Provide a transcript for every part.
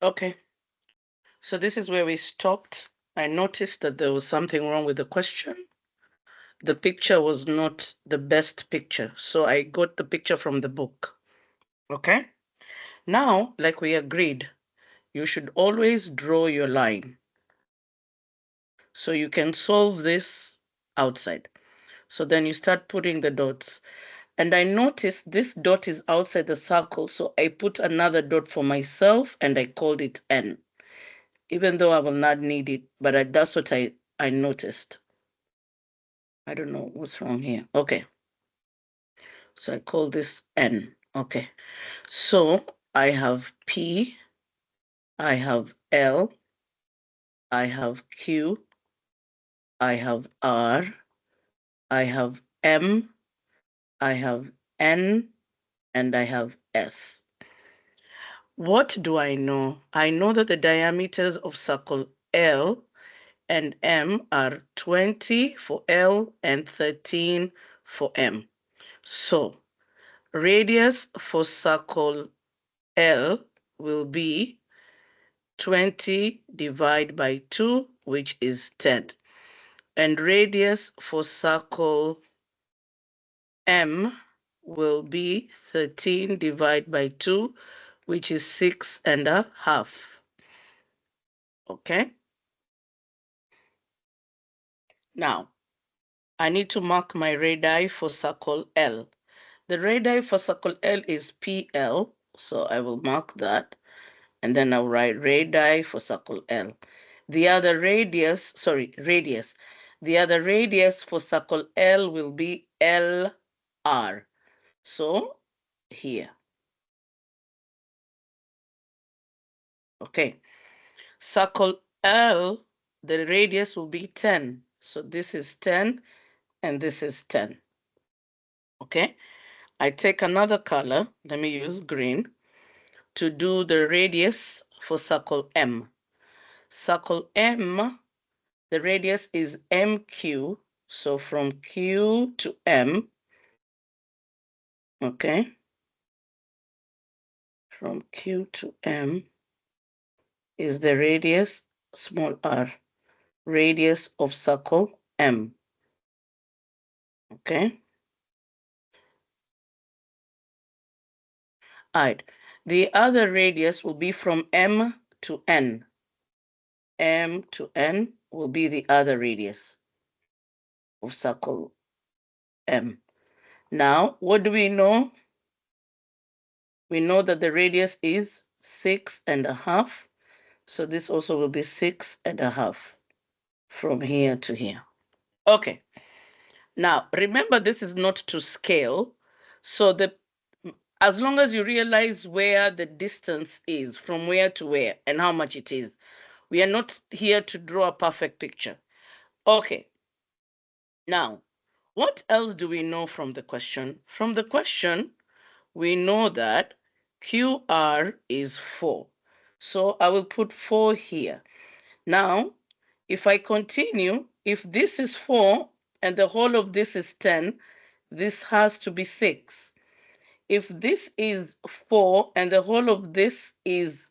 Okay. So this is where we stopped. I noticed that there was something wrong with the question. The picture was not the best picture. So I got the picture from the book. Okay. Now, like we agreed, you should always draw your line. So you can solve this outside. So then you start putting the dots. And I noticed this dot is outside the circle. So I put another dot for myself and I called it N. Even though I will not need it, but that's what I noticed. I don't know what's wrong here. Okay. So I call this N. Okay. So I have P, I have L, I have Q, I have R, I have M, I have N, and I have S. What do I know? I know that the diameters of circle L and M are 20 for L and 13 for M. So radius for circle L will be 20 divided by 2, which is 10. And radius for circle M will be 13 divided by 2, which is 6.5. Okay? Now, I need to mark my radii for circle L. The radii for circle L is PL, so I will mark that. And then I'll write radii for circle L. The other radius for circle L will be LR. So here. Okay. Circle L, the radius will be 10. So this is 10 and this is 10. Okay. I take another color. Let me use green to do the radius for circle M. Circle M, the radius is MQ. So from Q to M, okay, from Q to M is the radius, small r, radius of circle M, okay? All right, the other radius will be from M to N. M to N will be the other radius of circle M. Now, what do we know? We know that the radius is 6.5. So this also will be 6.5 from here to here. Okay. Now, remember, this is not to scale. So as long as you realize where the distance is, from where to where, and how much it is, we are not here to draw a perfect picture. Okay. Now, what else do we know from the question? From the question, we know that QR is 4. So I will put 4 here. Now, if I continue, if this is 4 and the whole of this is 10, this has to be 6. If this is 4 and the whole of this is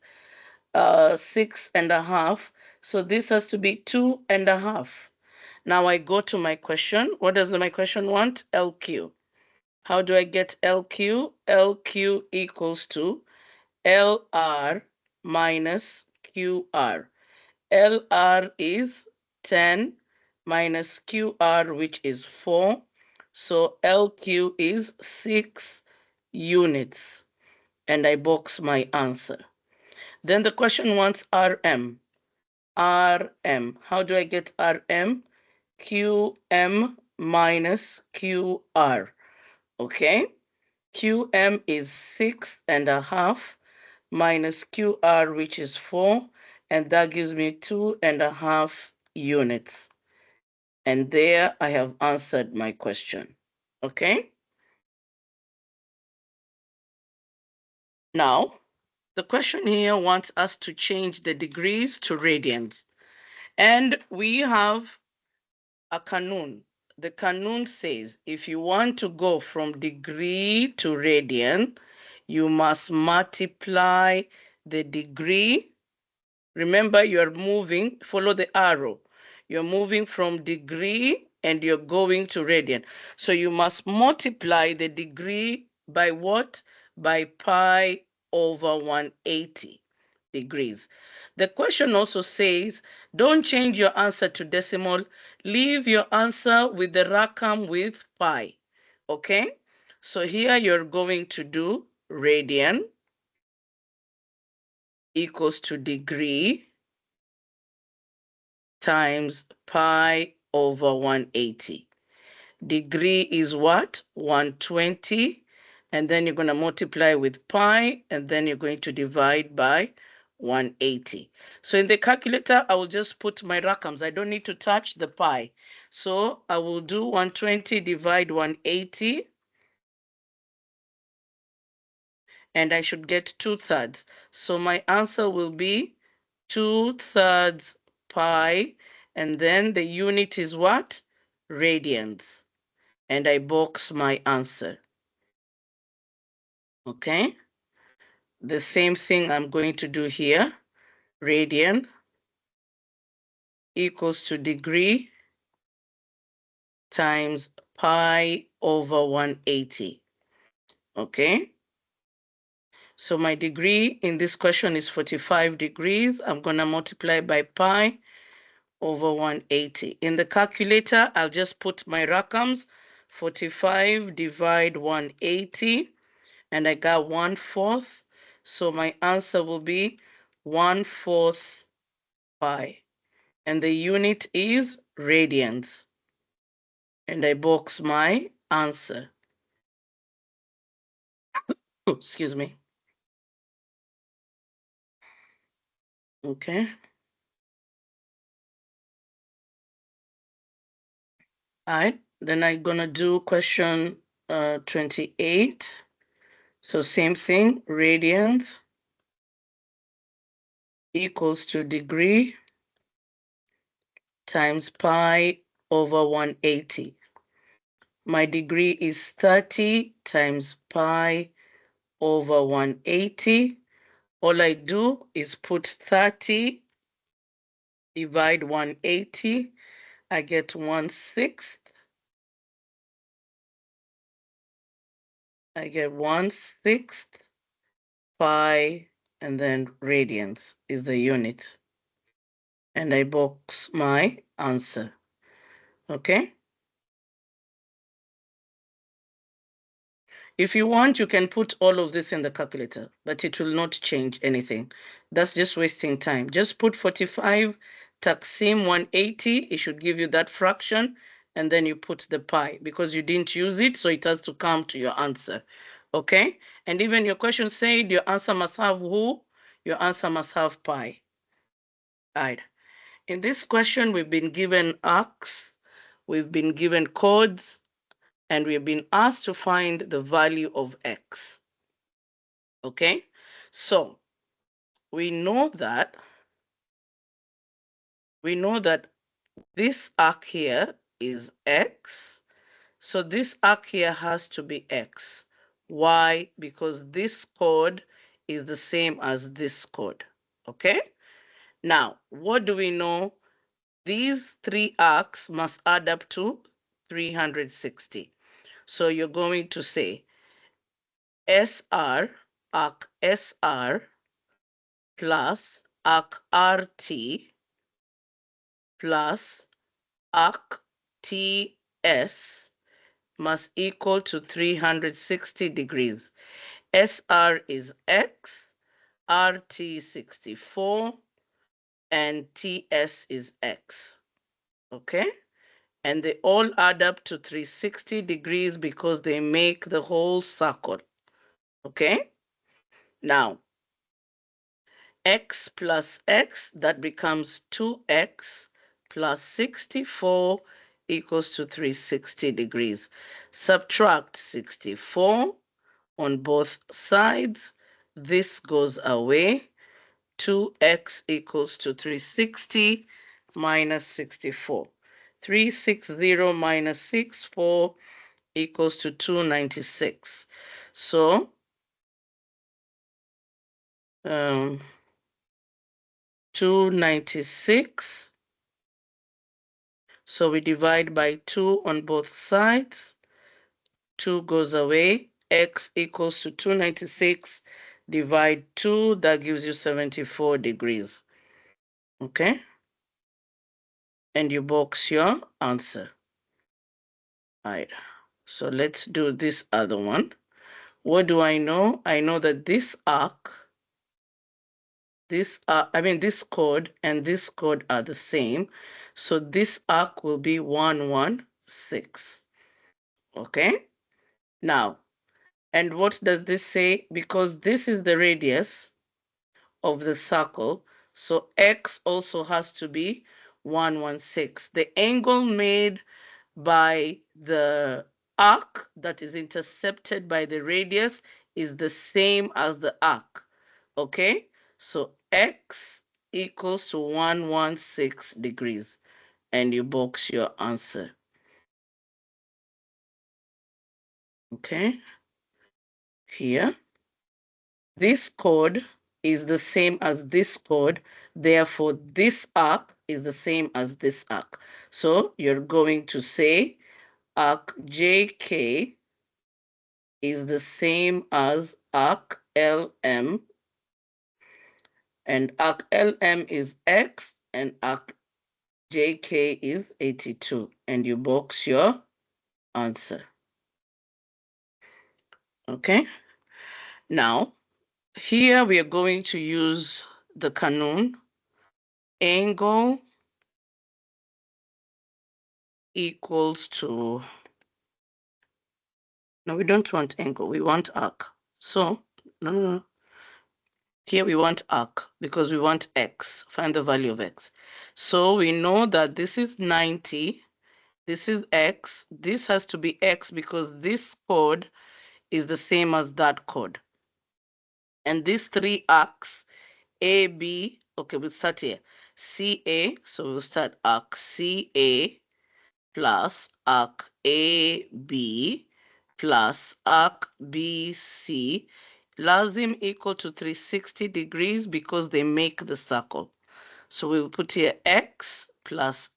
6.5, so this has to be 2.5. Now I go to my question. What does my question want? LQ. How do I get LQ? LQ equals to LR minus QR. LR is 10 minus QR, which is 4. So LQ is 6 units. And I box my answer. Then the question wants RM. RM. How do I get RM? QM minus QR. Okay? QM is 6.5 minus QR, which is 4, and that gives me 2.5 units. And there I have answered my question. Okay? Now, the question here wants us to change the degrees to radians. And we have a kanun. The kanun says if you want to go from degree to radian, you must multiply the degree Remember, you're moving, follow the arrow. You're moving from degree and you're going to radian. So you must multiply the degree by what? By pi over 180 degrees. The question also says, don't change your answer to decimal. Leave your answer with the rakam with pi. Okay? So here you're going to do radian equals to degree times pi over 180. Degree is what? 120. And then you're going to multiply with pi, and then you're going to divide by 180. So in the calculator, I will just put my rakams. I don't need to touch the pi. So I will do 120 divide 180, and I should get 2/3. So my answer will be 2/3 pi, and then the unit is what? Radians. And I box my answer. Okay? The same thing I'm going to do here. Radian equals to degree times pi over 180. Okay? So my degree in this question is 45 degrees. I'm going to multiply by pi over 180. In the calculator, I'll just put my rakams. 45 divide 180, and I got 1/4. So my answer will be 1/4 pi. And the unit is radians. And I box my answer. Excuse me. Okay. All right. Then I'm going to do question 28. So same thing, radians equals to degree times pi over 180. My degree is 30 times pi over 180. All I do is put 30 divide 180. I get 1/6. I get 1/6 pi, and then radians is the unit. And I box my answer. Okay? If you want, you can put all of this in the calculator, but it will not change anything. That's just wasting time. Just put 45 taksim 180. It should give you that fraction. And then you put the pi because you didn't use it. So it has to come to your answer. Okay? And even your question said your answer must have who? Your answer must have pi. All right. In this question, we've been given arcs, we've been given codes, and we've been asked to find the value of x. Okay, so we know that this arc here is x. So this arc here has to be x. Why? Because this chord is the same as this chord. Okay, now what do we know? These three arcs must add up to 360. So you're going to say SR, arc SR plus arc RT plus arc TS must equal to 360 degrees. SR is X, RT 64, and TS is X. Okay? And they all add up to 360 degrees because they make the whole circle. Okay? Now, x plus x, that becomes 2x plus 64 equals to 360 degrees. Subtract 64 on both sides. This goes away. 2x equals to 360 minus 64. 360 minus 64 equals to 296. So, 296. So we divide by 2 on both sides. 2 goes away. X equals to 296. Divide 2, that gives you 74 degrees. Okay? And you box your answer. All right. So let's do this other one. What do I know? I know that this arc, this chord and this chord are the same. So this arc will be 116. Okay? Now, and what does this say? Because this is the radius of the circle, so x also has to be 116. The angle made by the arc that is intercepted by the radius is the same as the arc. Okay? So x equals to 116 degrees. And you box your answer. Okay? Here. This chord is the same as this chord. Therefore, this arc is the same as this arc. So you're going to say arc JK is the same as arc LM, and arc LM is X, and arc JK is 82, and you box your answer. Okay? Now, here we are going to use the Kanun. Angle equals to, no, we don't want angle, we want arc. So, no. Here we want arc because we want x. Find the value of x. So we know that this is 90. This is x. This has to be x because this chord is the same as that chord. And these three arcs, A, B, okay, we'll start here. CA, so we'll start arc CA plus arc AB plus arc BC. Lazim equal to 360 degrees because they make the circle. So we will put here x plus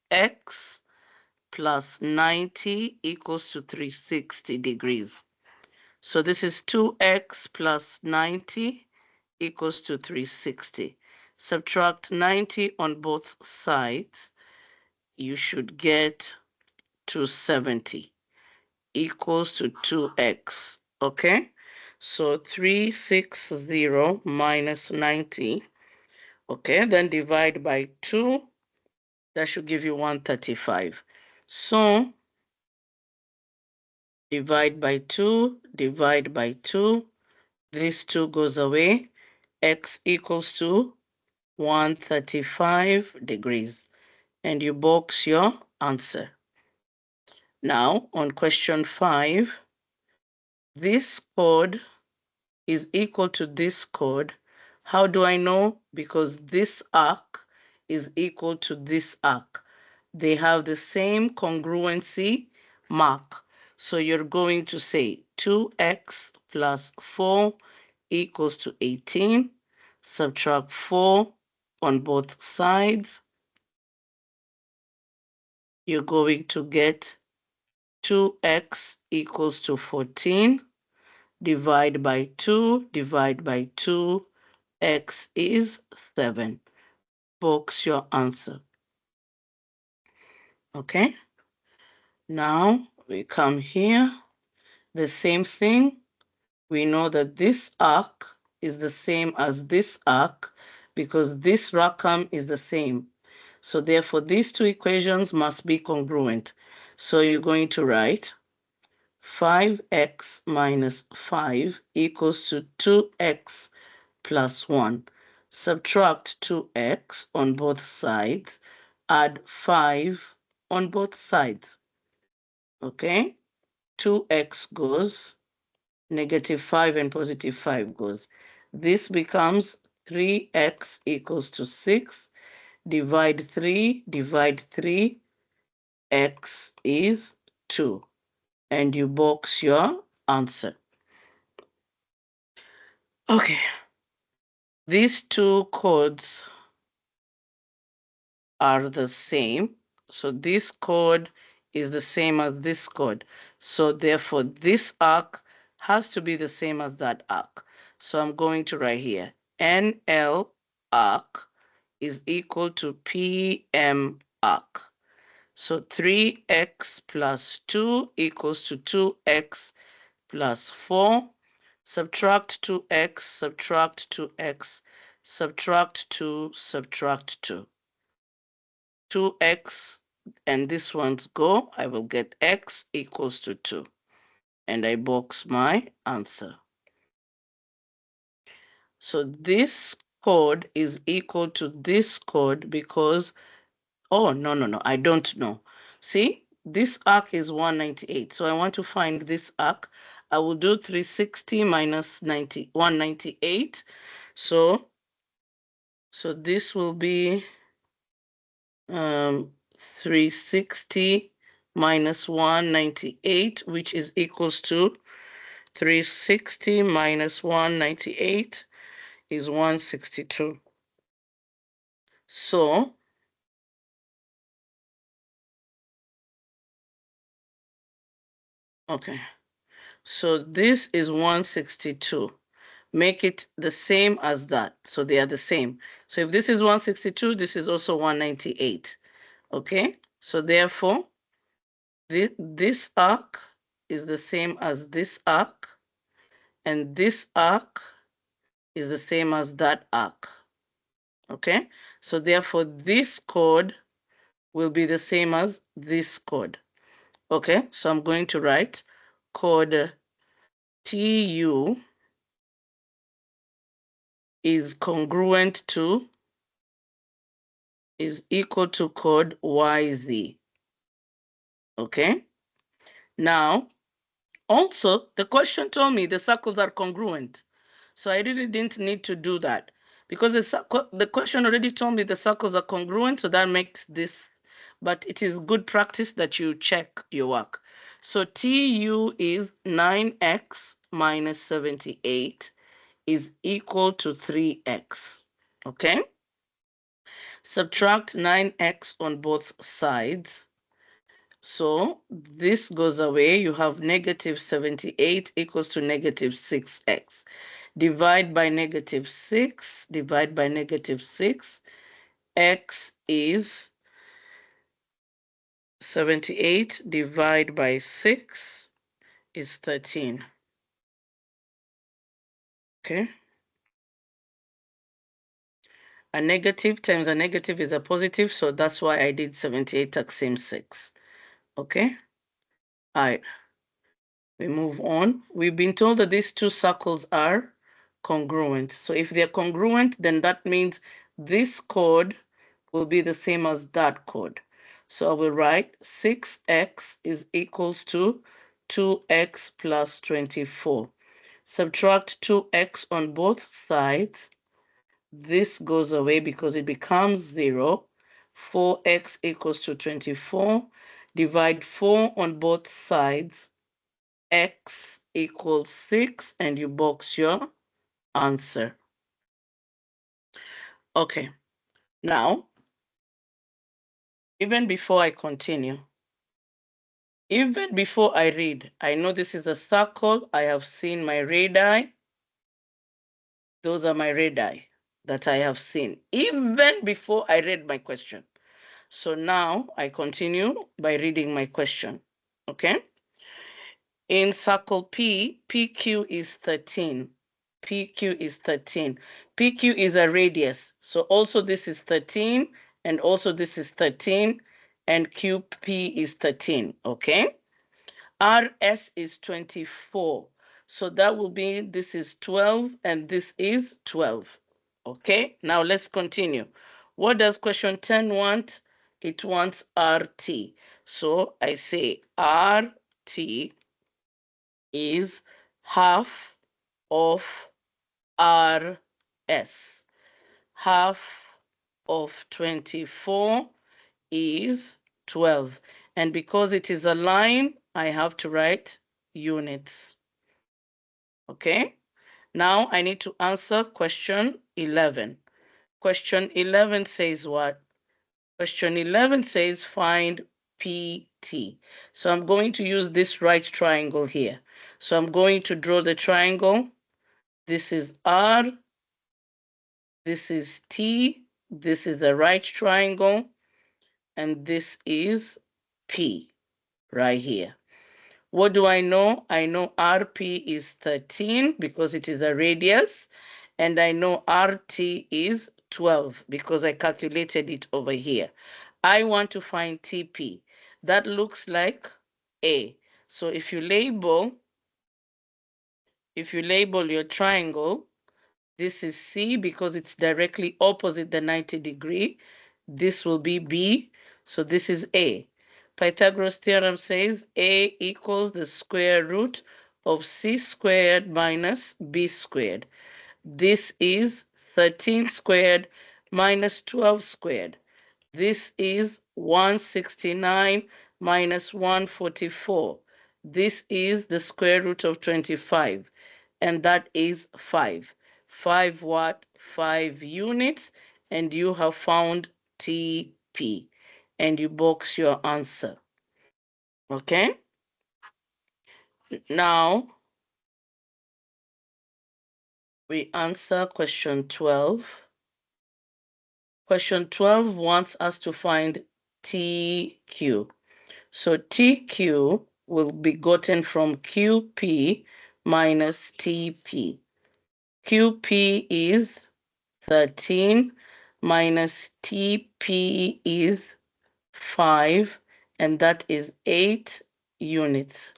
90 equals to 360 degrees. So this is 2x plus 90 equals to 360. Subtract 90 on both sides. You should get 270 equals to 2x. Okay? So 360 minus 90. Okay, then divide by 2. That should give you 135. So divide by 2, divide by 2. This 2 goes away. X equals to 135 degrees. And you box your answer. Now, on question 5, this chord is equal to this chord. How do I know? Because this arc is equal to this arc. They have the same congruency mark. So you're going to say 2x plus 4 equals to 18. Subtract 4 on both sides. You're going to get 2x equals to 14. Divide by 2, divide by 2, x is 7. Box your answer. Okay? Now we come here. The same thing. We know that this arc is the same as this arc because this rackham is the same. So therefore, these two equations must be congruent. So you're going to write 5x minus 5 equals to 2x plus 1. Subtract 2x on both sides. Add 5 on both sides. Okay? 2x goes, negative 5 and positive 5 goes. This becomes 3x equals to 6. Divide 3, divide 3. X is 2. And you box your answer. Okay. These two chords are the same. So this chord is the same as this chord. So therefore, this arc has to be the same as that arc. So I'm going to write here, NL arc is equal to PM arc. So 3x plus 2 equals to 2x plus 4. Subtract 2x, subtract 2x, subtract 2, subtract 2. 2x and this one's go, I will get x equals to 2. And I box my answer. So this chord is equal to this chord because, oh, no, I don't know. See, this arc is 198. So I want to find this arc. I will do 360 minus 198. So this will be 360 minus 198, which is equals to 360 minus 198 is 162. So okay, so this is 162. Make it the same as that. So they are the same. So if this is 162, this is also 198. Okay, so therefore, this arc is the same as this arc, and this arc is the same as that arc. Okay, so therefore, this chord will be the same as this chord. Okay, so I'm going to write chord TU is congruent to, is equal to chord YZ. Okay, now also the question told me the circles are congruent. So I really didn't need to do that because the question already told me the circles are congruent. So that makes this, but it is good practice that you check your work. So TU is 9x minus 78 is equal to 3x. Okay? Subtract 9x on both sides. So this goes away. You have negative 78 equals to negative 6x. Divide by negative 6. Divide by negative 6. X is 78. Divide by 6 is 13. Okay. A negative times a negative is a positive. So that's why I did 78 taksim 6. Okay. All right. We move on. We've been told that these two circles are congruent. So if they're congruent, then that means this chord will be the same as that chord. So I will write 6x is equals to 2x plus 24. Subtract 2x on both sides. This goes away because it becomes 0. 4x equals to 24. Divide 4 on both sides. X equals 6, and you box your answer. Okay, now, even before I continue, even before I read, I know this is a circle. I have seen my radii. Those are my radii that I have seen, even before I read my question. So now I continue by reading my question. Okay? In circle P, PQ is 13. PQ is 13. PQ is a radius. So also this is 13, and also this is 13, and QP is 13. Okay? RS is 24. So that will be this is 12, and this is 12. Okay? Now let's continue. What does question 10 want? It wants RT. So I say RT is half of RS. Half of 24 is 12. And because it is a line, I have to write units. Okay? Now I need to answer question 11. Question 11 says what? Question 11 says find PT. So I'm going to use this right triangle here. So I'm going to draw the triangle. This is R, this is T, this is the right triangle, and this is P right here. What do I know? I know RP is 13 because it is a radius, and I know RT is 12 because I calculated it over here. I want to find TP. That looks like A. So if you label your triangle, this is C because it's directly opposite the 90 degree. This will be B. So this is A. Pythagoras theorem says A equals the square root of C squared minus B squared. This is 13 squared minus 12 squared. This is 169 minus 144. This is the square root of 25, and that is 5. 5 what? 5 units, and you have found TP, and you box your answer. Okay? Now, we answer question 12. Question 12 wants us to find TQ. So TQ will be gotten from QP minus TP. QP is 13 minus TP is 5, and that is 8 units.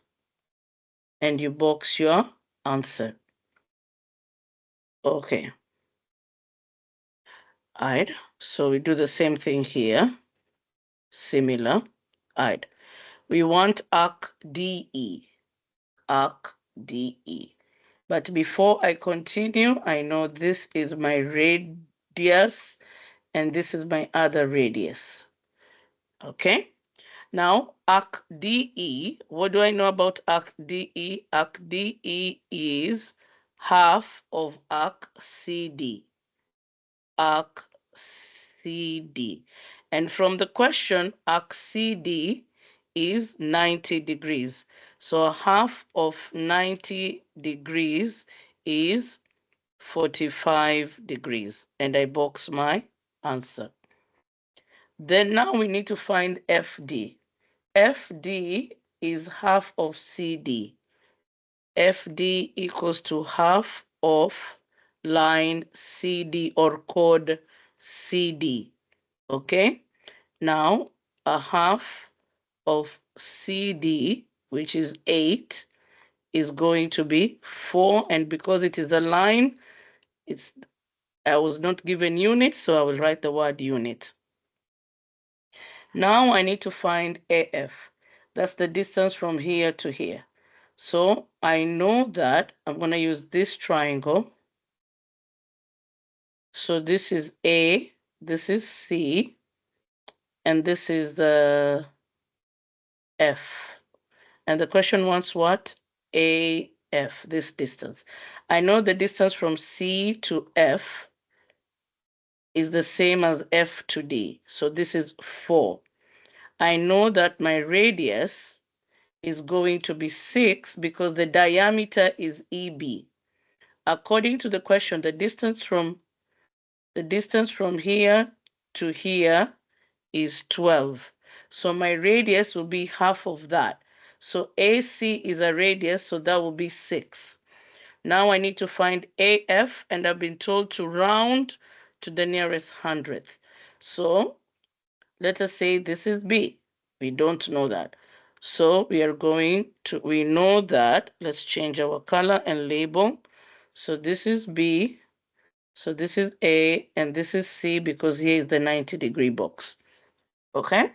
And you box your answer. Okay. All right. So we do the same thing here. Similar. All right. We want arc DE. Arc DE. But before I continue, I know this is my radius and this is my other radius. Okay? Now, arc DE, what do I know about arc DE? Arc DE is half of arc CD. Arc CD. And from the question, arc CD is 90 degrees. So half of 90 degrees is 45 degrees. And I box my answer. Then now we need to find FD. FD is half of CD. FD equals to half of line CD or chord CD. Okay? Now, a half of CD, which is 8, is going to be 4. And because it is a line, I was not given units, so I will write the word unit. Now I need to find AF. That's the distance from here to here. So I know that I'm going to use this triangle. So this is A, this is C, and this is the F. And the question wants what? AF, this distance. I know the distance from C to F is the same as F to D. So this is 4. I know that my radius is going to be 6 because the diameter is EB. According to the question, the distance from here to here is 12. So my radius will be half of that. So AC is a radius, so that will be 6. Now I need to find AF, and I've been told to round to the nearest hundredth. So let us say this is B. We don't know that. So we know that, let's change our color and label. So this is B, so this is A, and this is C because here is the 90-degree box. Okay?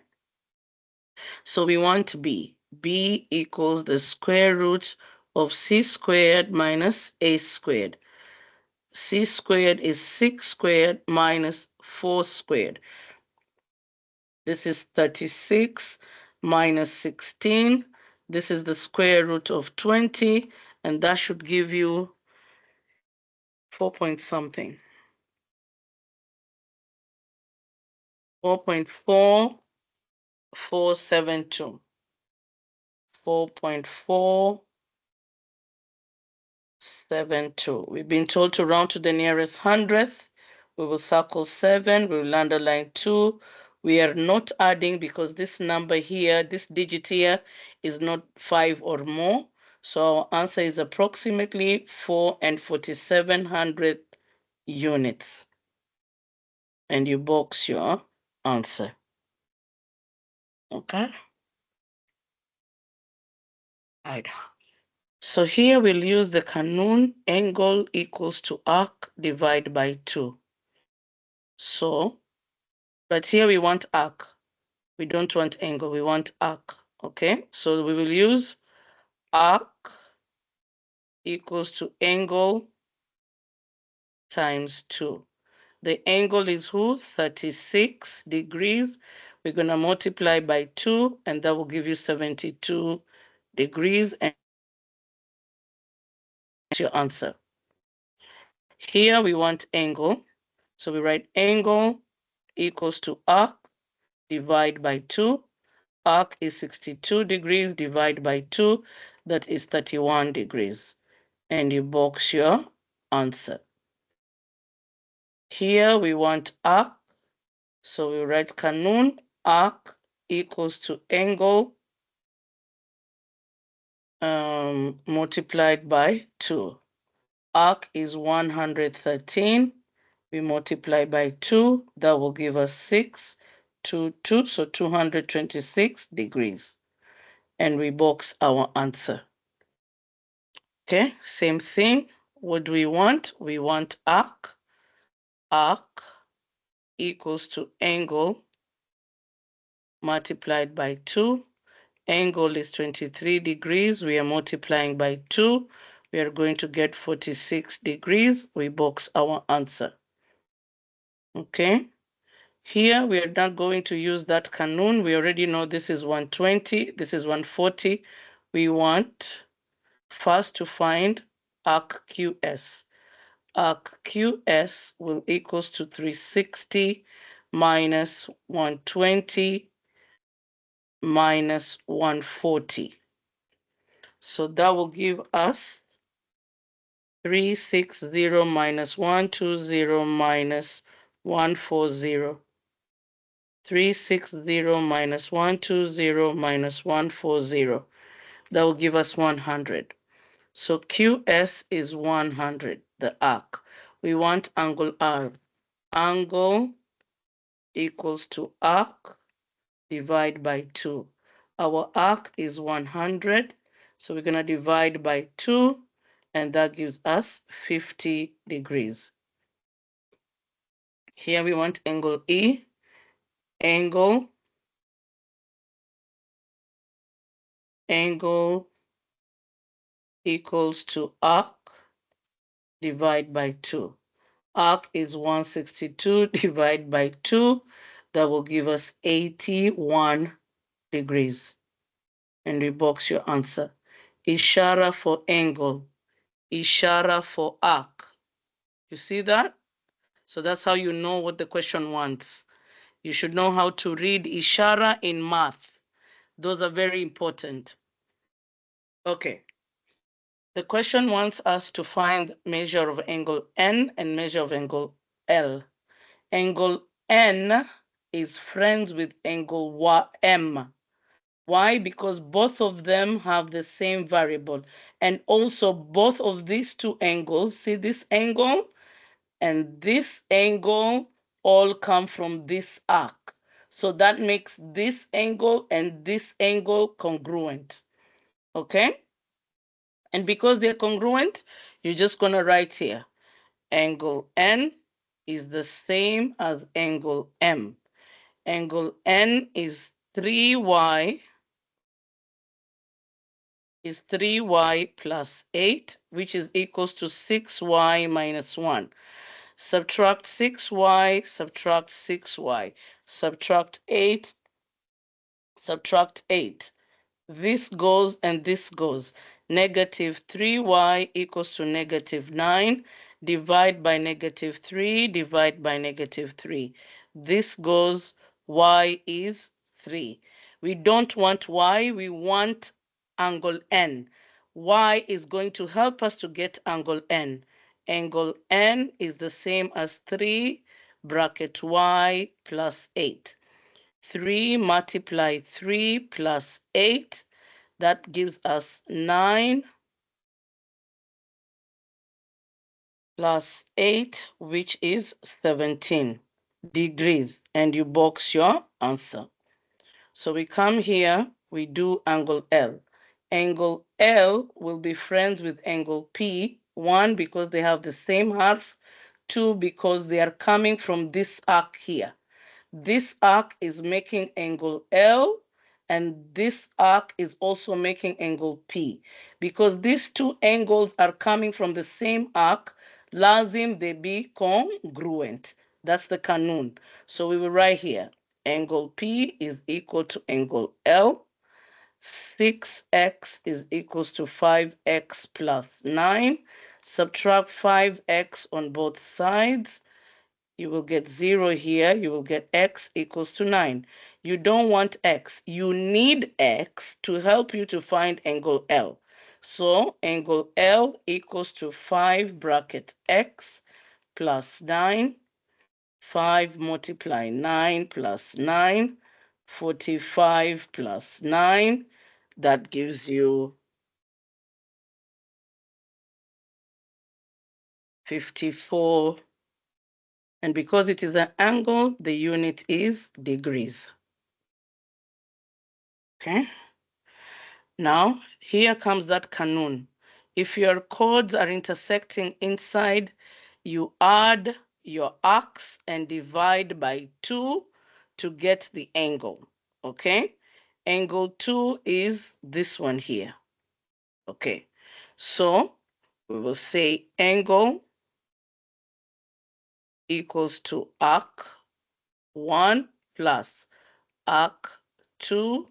So we want B. B equals the square root of C squared minus A squared. C squared is 6 squared minus 4 squared. This is 36 minus 16. This is the square root of 20, and that should give you 4 point something. 4.4472. 4.472. We've been told to round to the nearest hundredth. We will circle 7. We will underline 2. We are not adding because this number here, this digit here, is not 5 or more. So our answer is approximately 4 and 4700 units. And you box your answer. Okay? Right. So here we'll use the Kanun angle equals to arc divided by 2. So, but here we want arc. We don't want angle, we want arc. Okay, so we will use arc equals to angle times 2. The angle is who? 36 degrees. We're going to multiply by 2, and that will give you 72 degrees. And that's your answer. Here we want angle. So we write angle equals to arc divided by 2. Arc is 62 degrees divided by 2. That is 31 degrees. And you box your answer. Here we want arc. So we write Kanun arc equals to angle multiplied by 2. Arc is 113. We multiply by 2. That will give us 6 to 2. So 226 degrees. And we box our answer. Okay, same thing. What do we want? We want arc. Arc equals to angle multiplied by 2. Angle is 23 degrees. We are multiplying by 2. We are going to get 46 degrees. We box our answer. Okay. Here we are not going to use that Kanun. We already know this is 120. This is 140. We want first to find arc QS. Arc QS will equals to 360 minus 120 minus 140. So that will give us 360 minus 120 minus 140. 360 minus 120 minus 140. That will give us 100. So QS is 100, the arc. We want angle R. Angle equals to arc divided by 2. Our arc is 100, so we're going to divide by 2, and that gives us 50 degrees. Here we want angle E. Angle equals to arc divided by 2. Arc is 162 divided by 2. That will give us 81 degrees. And we box your answer. Ishara for angle. Ishara for arc. You see that? So that's how you know what the question wants. You should know how to read ishara in math. Those are very important. Okay. The question wants us to find measure of angle N and measure of angle L. Angle N is friends with angle M. Why? Because both of them have the same variable. And also both of these two angles, see this angle and this angle, all come from this arc. So that makes this angle and this angle congruent. Okay? And because they're congruent, you're just going to write here, angle N is the same as angle M. Angle N is 3y plus 8, which is equals to 6y minus 1. Subtract 6y, subtract 6y, subtract 8, subtract 8. This goes and this goes. Negative 3y equals to negative 9. Divide by negative 3, divide by negative 3. This goes Y is 3. We don't want Y, we want angle N. Y is going to help us to get angle N. Angle N is the same as 3 bracket Y plus 8. 3 multiply 3 plus 8, that gives us 9 plus 8, which is 17 degrees. And you box your answer. So we come here, we do angle L. Angle L will be friends with angle P. 1, because they have the same half. 2, because they are coming from this arc here. This arc is making angle L, and this arc is also making angle P. Because these two angles are coming from the same arc, lazim they be congruent. That's the kanun. So we will write here, angle P is equal to angle L. 6x is equals to 5x plus 9. Subtract 5x on both sides. You will get 0 here. You will get x equals to 9. You don't want x. You need x to help you to find angle L. So angle L equals to 5 bracket x plus 9. 5 multiply 9 plus 9. 45 plus 9. That gives you 54. And because it is an angle, the unit is degrees. Okay. Now, here comes that kanun. If your chords are intersecting inside, you add your arcs and divide by 2 to get the angle. Okay? Angle 2 is this one here. Okay. So, we will say angle equals to arc 1 plus arc 2,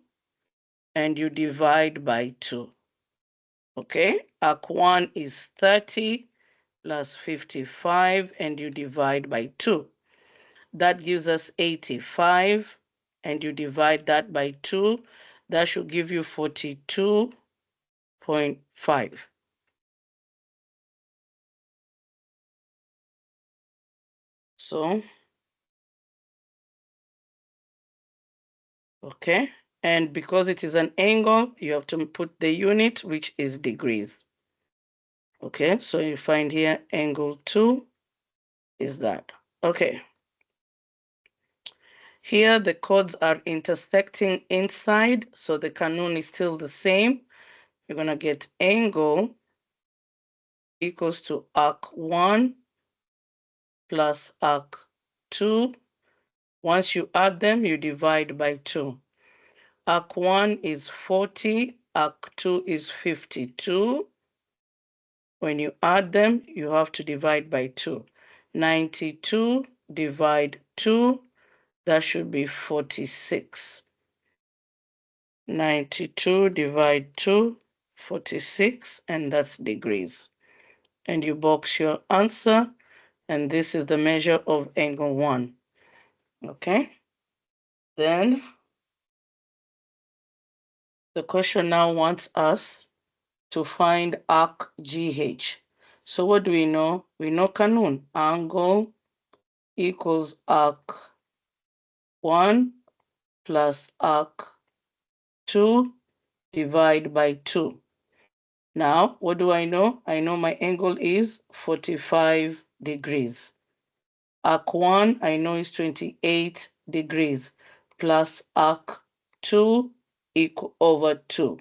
and you divide by 2. Okay, arc 1 is 30 plus 55, and you divide by 2. That gives us 85, and you divide that by 2. That should give you 42.5. So, okay, and because it is an angle, you have to put the unit, which is degrees. Okay, so you find here angle 2 is that. Okay. Here the chords are intersecting inside, so the kanun is still the same. You're going to get angle equals to arc 1 plus arc 2. Once you add them, you divide by 2. Arc 1 is 40, arc 2 is 52. When you add them, you have to divide by 2. 92 divide 2, that should be 46. 92 divide 2, 46, and that's degrees. And you box your answer, and this is the measure of angle 1. Okay? Then the question now wants us to find arc GH. So what do we know? We know kanun. Angle equals arc 1 plus arc 2 divide by 2. Now, what do I know? I know my angle is 45 degrees. Arc 1, I know is 28 degrees, plus arc 2 equal over 2.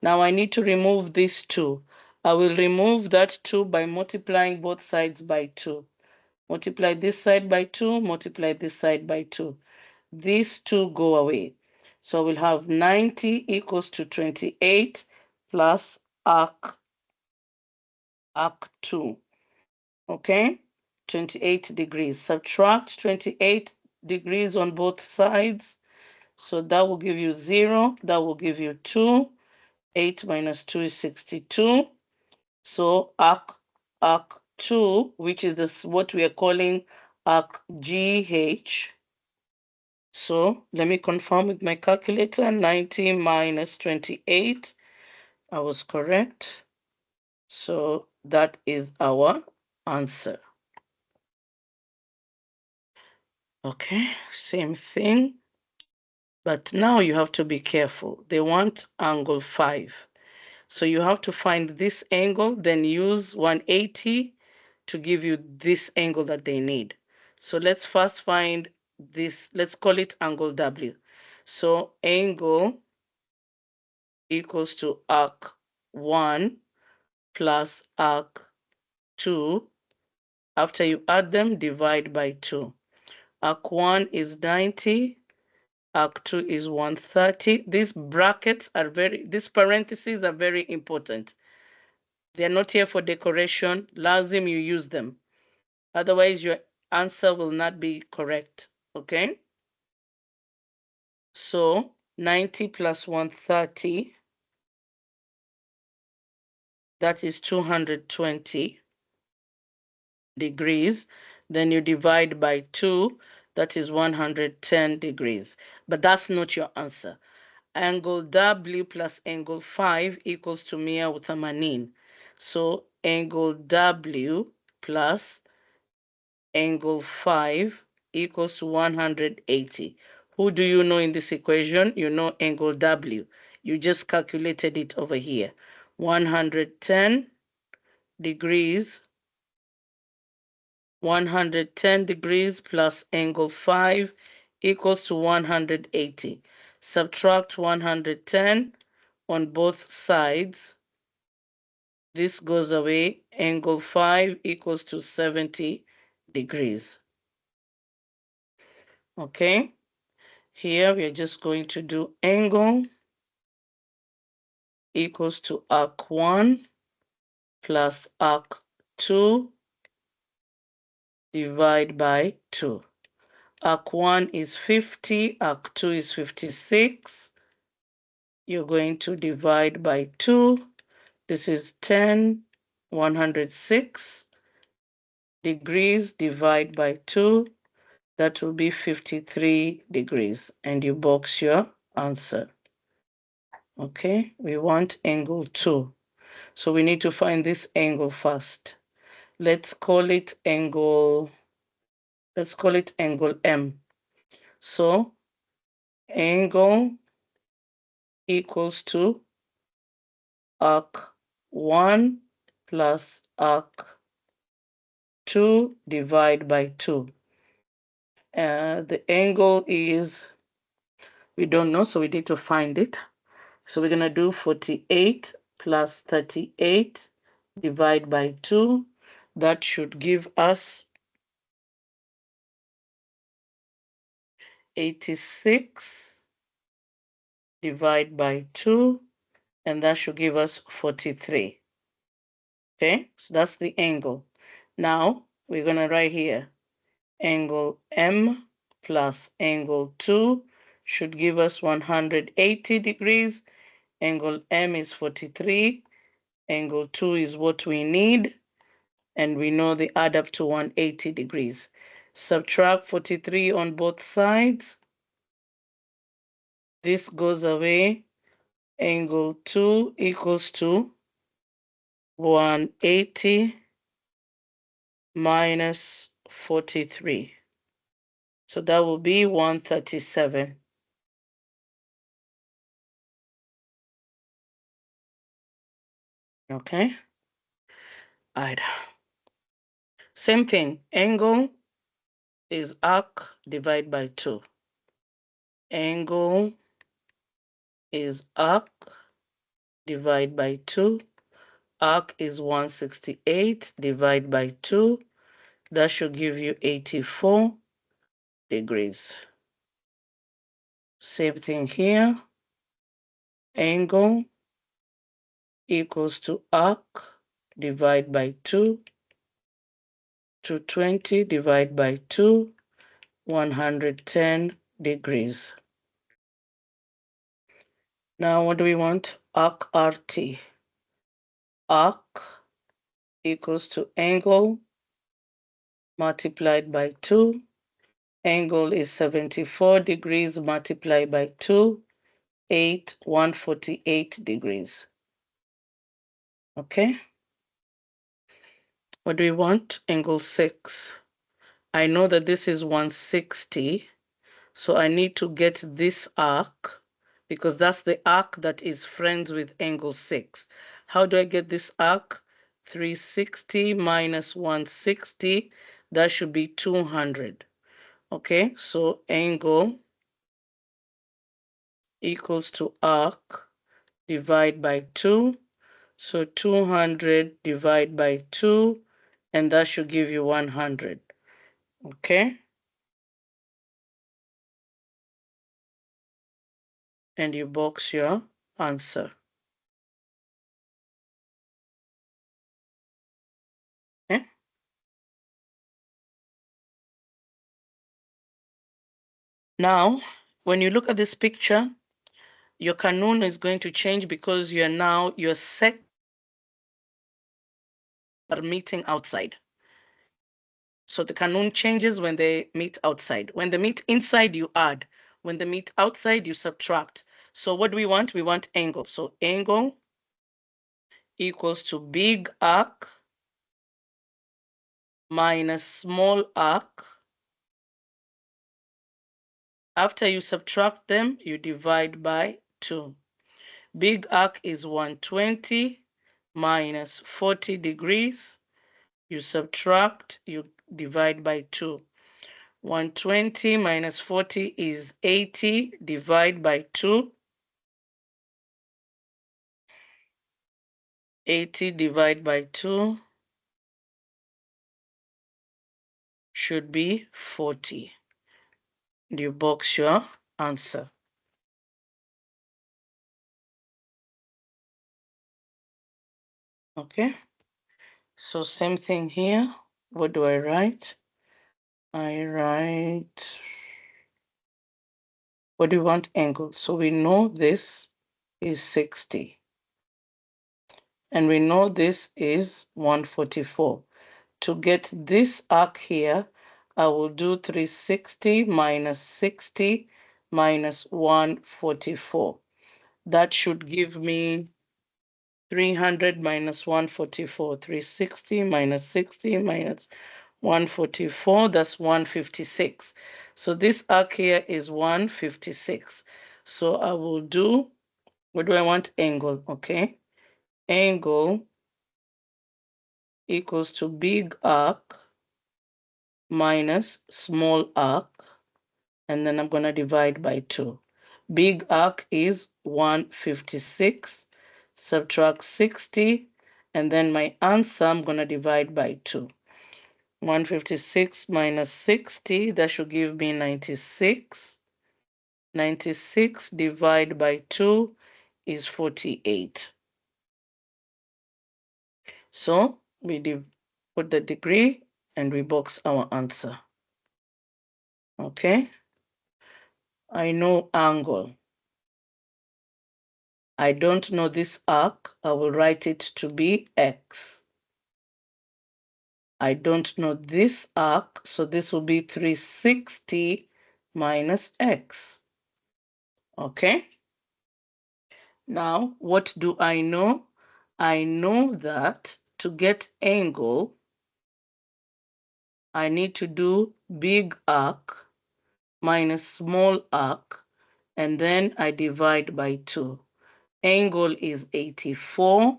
Now I need to remove this 2. I will remove that 2 by multiplying both sides by 2. Multiply this side by 2, multiply this side by 2. These 2 go away. So we'll have 90 equals to 28 plus arc 2. Okay? 28 degrees. Subtract 28 degrees on both sides. So that will give you 0. That will give you 2. 8 minus 2 is 62. So arc 2, which is this what we are calling arc GH. So let me confirm with my calculator. 90 minus 28. I was correct. So that is our answer. Okay, same thing. But now you have to be careful. They want angle 5. So you have to find this angle, then use 180 to give you this angle that they need. So let's first find this. Let's call it angle W. So angle equals to arc 1 plus arc 2. After you add them, divide by 2. Arc 1 is 90. Arc 2 is 130. These parentheses are very important. They're not here for decoration. Lazim you use them. Otherwise, your answer will not be correct. Okay? So 90 plus 130, that is 220 degrees. Then you divide by 2, that is 110 degrees. But that's not your answer. Angle W plus angle 5 equals to 180. So angle W plus angle 5 equals to 180. Who do you know in this equation? You know angle W. You just calculated it over here. 110 degrees, 110 degrees plus angle 5 equals to 180. Subtract 110 on both sides. This goes away. Angle 5 equals to 70 degrees. Okay? Here we are just going to do angle equals to arc 1 plus arc 2 divide by 2. Arc 1 is 50, arc 2 is 56. You're going to divide by 2. This is 10, 106 degrees, divide by 2. That will be 53 degrees. And you box your answer. Okay, we want angle 2. So we need to find this angle first. Let's call it angle M. So angle equals to arc 1 plus arc 2 divide by 2. The angle is, we don't know, so we need to find it. So we're going to do 48 plus 38 divide by 2. That should give us 86 divide by 2, and that should give us 43. Okay, so that's the angle. Now we're going to write here angle M plus angle 2 should give us 180 degrees. Angle M is 43. Angle 2 is what we need, and we know they add up to 180 degrees. Subtract 43 on both sides. This goes away. Angle 2 equals to 180 minus 43. So that will be 137. Okay. All right. Same thing. Angle is arc divided by 2. Angle is arc divided by 2. Arc is 168 divided by 2. That should give you 84 degrees. Same thing here. Angle equals to arc divided by 2. 220 divided by 2. 110 degrees. Now what do we want? Arc RT. Arc equals to angle multiplied by 2. Angle is 74 degrees multiplied by 2, 148 degrees. Okay? What do we want? Angle 6. I know that this is 160, so I need to get this arc because that's the arc that is friends with angle 6. How do I get this arc? 360 minus 160, that should be 200. Okay, so angle equals to arc divide by 2. So 200 divide by 2, and that should give you 100. Okay? And you box your answer. Okay? Now, when you look at this picture, your kanun is going to change because your sec are meeting outside. So the kanun changes when they meet outside. When they meet inside, you add. When they meet outside, you subtract. So what do we want? We want angle. So angle equals to big arc minus small arc. After you subtract them, you divide by 2. Big arc is 120 minus 40 degrees. You subtract, you divide by 2. 120 minus 40 is 80, divide by 2. 80 divided by 2 should be 40. You box your answer. Okay, so same thing here. What do I write? I write, what do you want? Angle. So we know this is 60. And we know this is 144. To get this arc here, I will do 360 minus 60 minus 144. That should give me 300 minus 144. 360 minus 60 minus 144, that's 156. So this arc here is 156. So I will do, what do I want? Angle, okay? Angle equals to big arc minus small arc, and then I'm going to divide by 2. Big arc is 156, subtract 60, and then my answer I'm going to divide by 2. 156 minus 60, that should give me 96. 96 divided by 2 is 48. So we put the degree and we box our answer. Okay? I know angle. I don't know this arc. I will write it to be x. I don't know this arc, so this will be 360 minus x. Okay? Now, what do I know? I know that to get angle, I need to do big arc minus small arc, and then I divide by 2. Angle is 84.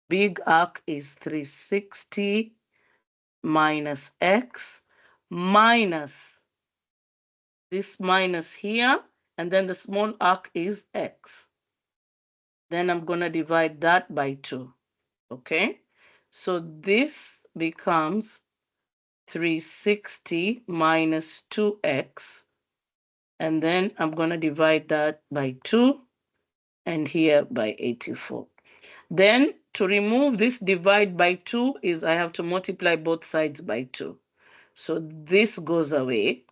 Big arc is 360 minus x minus this minus here, and then the small arc is x. Then I'm going to divide that by 2. Okay? So this becomes 360 minus 2x, and then I'm going to divide that by 2, and here by 84. Then to remove this divide by 2 is I have to multiply both sides by 2. So this goes away.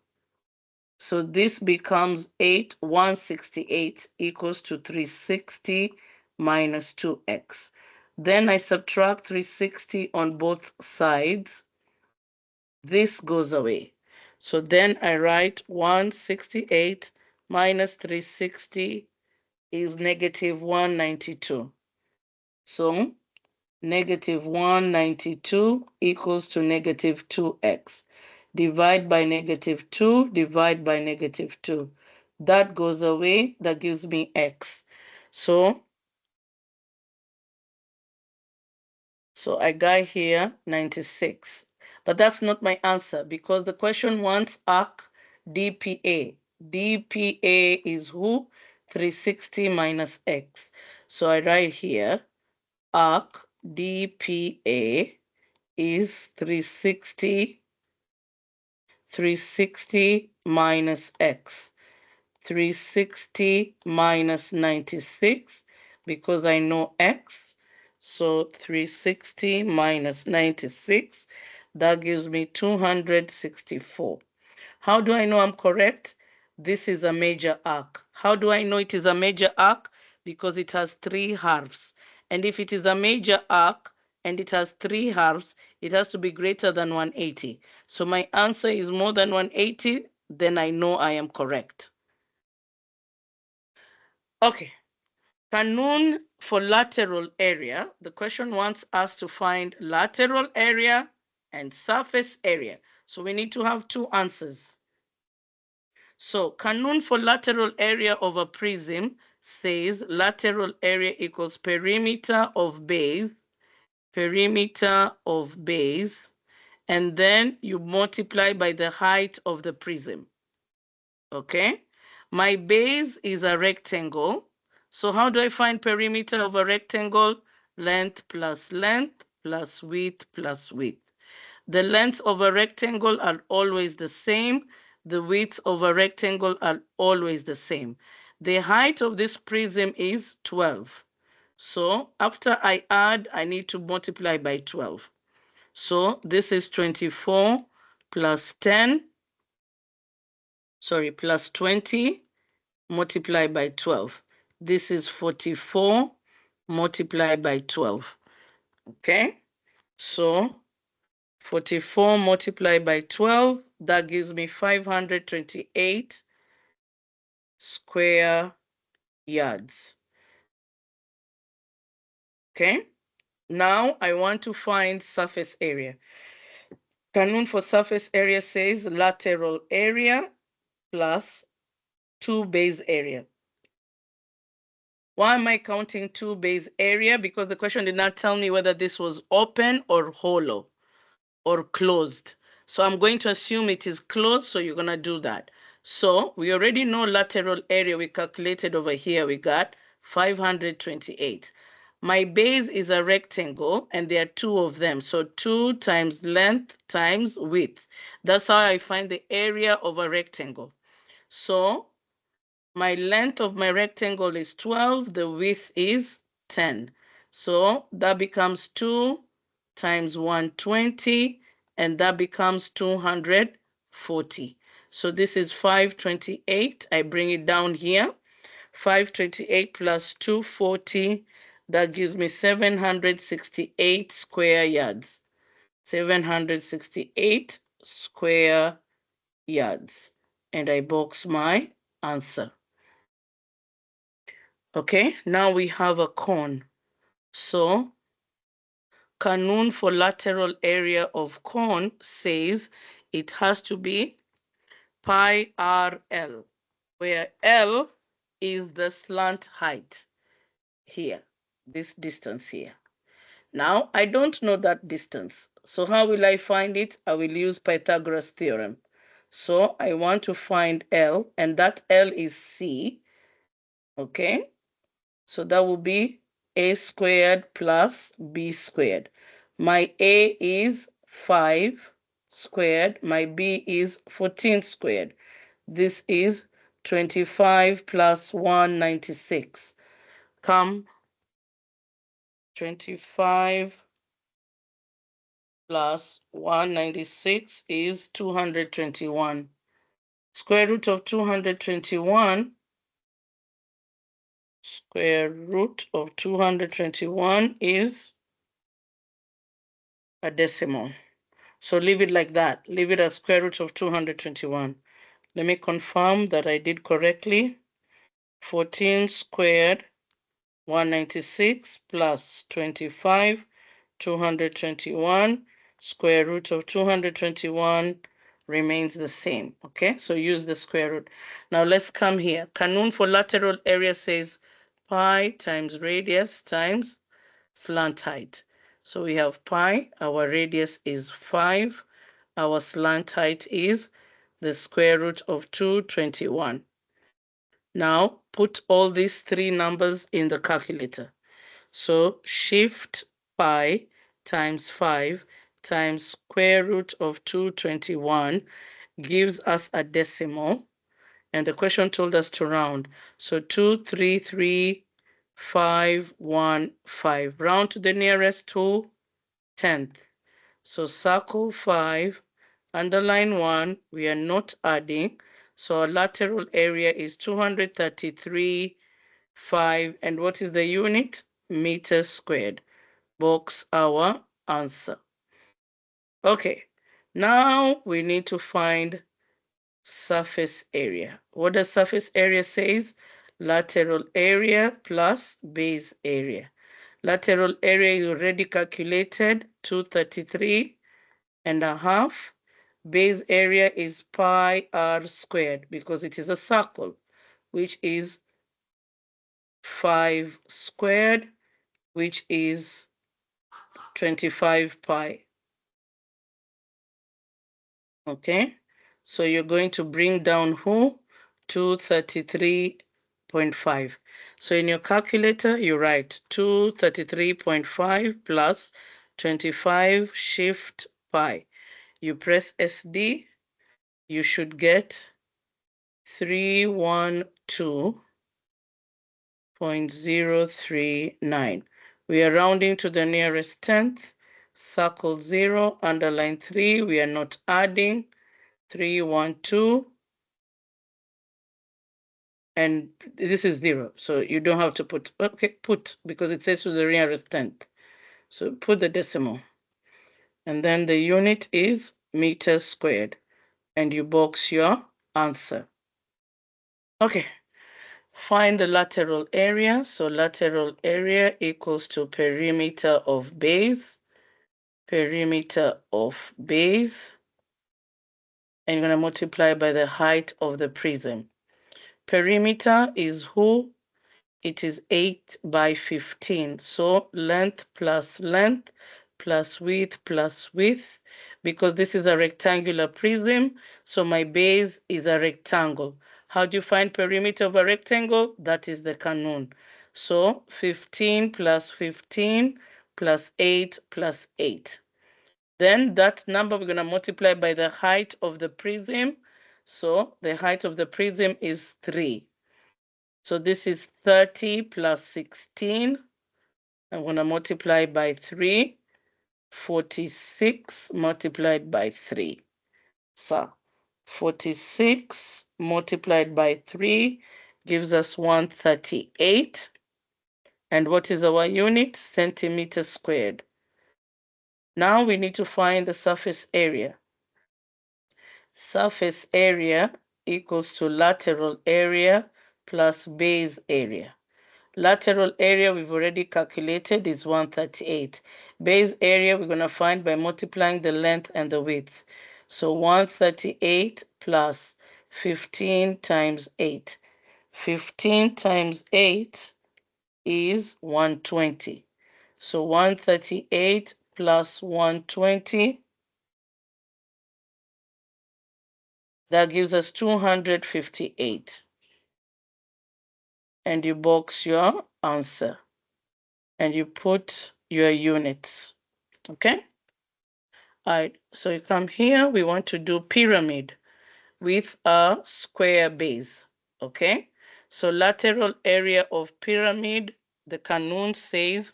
So this becomes 168 equals to 360 minus 2x. Then I subtract 360 on both sides. This goes away. So then I write 168 minus 360 is negative 192. So negative 192 equals to negative 2x. Divide by negative 2, divide by negative 2. That goes away, that gives me x. So I got here 96. But that's not my answer because the question wants arc dPA. dPA is who? 360 minus x. So I write here arc dPA is 360 minus x. 360 minus 96 because I know x. So 360 minus 96, that gives me 264. How do I know I'm correct? This is a major arc. How do I know it is a major arc? Because it has 3 halves. And if it is a major arc and it has 3 halves, it has to be greater than 180. So my answer is more than 180, then I know I am correct. Okay. Kanun for lateral area. The question wants us to find lateral area and surface area. So we need to have 2 answers. So Kanun for lateral area of a prism says lateral area equals perimeter of base, and then you multiply by the height of the prism. Okay? My base is a rectangle. So how do I find perimeter of a rectangle? Length plus width plus width. The lengths of a rectangle are always the same. The widths of a rectangle are always the same. The height of this prism is 12. So after I add, I need to multiply by 12. So this is 24 plus 10, plus 20 multiplied by 12. This is 44 multiplied by 12. Okay? So 44 multiplied by 12, that gives me 528 square yards. Okay? Now I want to find surface area. Kanun for surface area says lateral area plus 2 base area. Why am I counting 2 base area? Because the question did not tell me whether this was open or hollow or closed. So I'm going to assume it is closed, so you're going to do that. So we already know lateral area we calculated over here. We got 528. My base is a rectangle, and there are 2 of them. So 2 times length times width. That's how I find the area of a rectangle. So my length of my rectangle is 12, the width is 10. So that becomes 2 times 120, and that becomes 240. So this is 528. I bring it down here. 528 plus 240, that gives me 768 square yards. 768 square yards. And I box my answer. Okay, now we have a cone. So Kanun for lateral area of cone says it has to be pi RL, where L is the slant height here, this distance here. Now, I don't know that distance. So how will I find it? I will use Pythagoras theorem. So I want to find L, and that L is C. Okay, so that will be a squared plus b squared. My a is 5 squared. My b is 14 squared. This is 25 plus 196. Come, 25 plus 196 is 221. Square root of 221, is a decimal. So leave it like that. Leave it as square root of 221. Let me confirm that I did correctly. 14 squared, 196 plus 25, 221. Square root of 221 remains the same. Okay, so use the square root. Now let's come here. Kanun for lateral area says pi times radius times slant height. So we have pi, our radius is 5, our slant height is the square root of 221. Now put all these three numbers in the calculator. So shift pi times 5 times square root of 221 gives us a decimal. And the question told us to round. So 233,515. Round to the nearest whole tenth. So circle 5, underline 1. We are not adding. So our lateral area is 233,5. And what is the unit? Meters squared. Box our answer. Okay, now we need to find surface area. What does surface area says? Lateral area plus base area. Lateral area is already calculated, 233.5. Base area is pi r squared because it is a circle, which is 5 squared, which is 25 pi. Okay, so you're going to bring down who? 233.5. So in your calculator, you write 233.5 plus 25 shift pi. You press SD, you should get 312.039. We are rounding to the nearest tenth. Circle 0, underline 3. We are not adding. 312. And this is 0. So you don't have to put, okay, put, because it says to the nearest tenth. So put the decimal. And then the unit is meters squared. And you box your answer. Okay. Find the lateral area. So lateral area equals to perimeter of base. Perimeter of base. And you're going to multiply by the height of the prism. Perimeter is who? It is 8 by 15. So length plus width plus width. Because this is a rectangular prism, so my base is a rectangle. How do you find perimeter of a rectangle? That is the Kanun. So 15 plus 15 plus 8 plus 8. Then that number we're going to multiply by the height of the prism. So the height of the prism is 3. So this is 30 plus 16. I'm going to multiply by 3. 46 multiplied by 3. So 46 multiplied by 3 gives us 138. And what is our unit? Centimeters squared. Now we need to find the surface area. Surface area equals to lateral area plus base area. Lateral area we've already calculated is 138. Base area we're going to find by multiplying the length and the width. So 138 plus 15 times 8. 15 times 8 is 120. So 138 plus 120, that gives us 258. And you box your answer. And you put your units. Okay? All right, so you come here, we want to do pyramid with a square base. Okay? So lateral area of pyramid, the Kanun says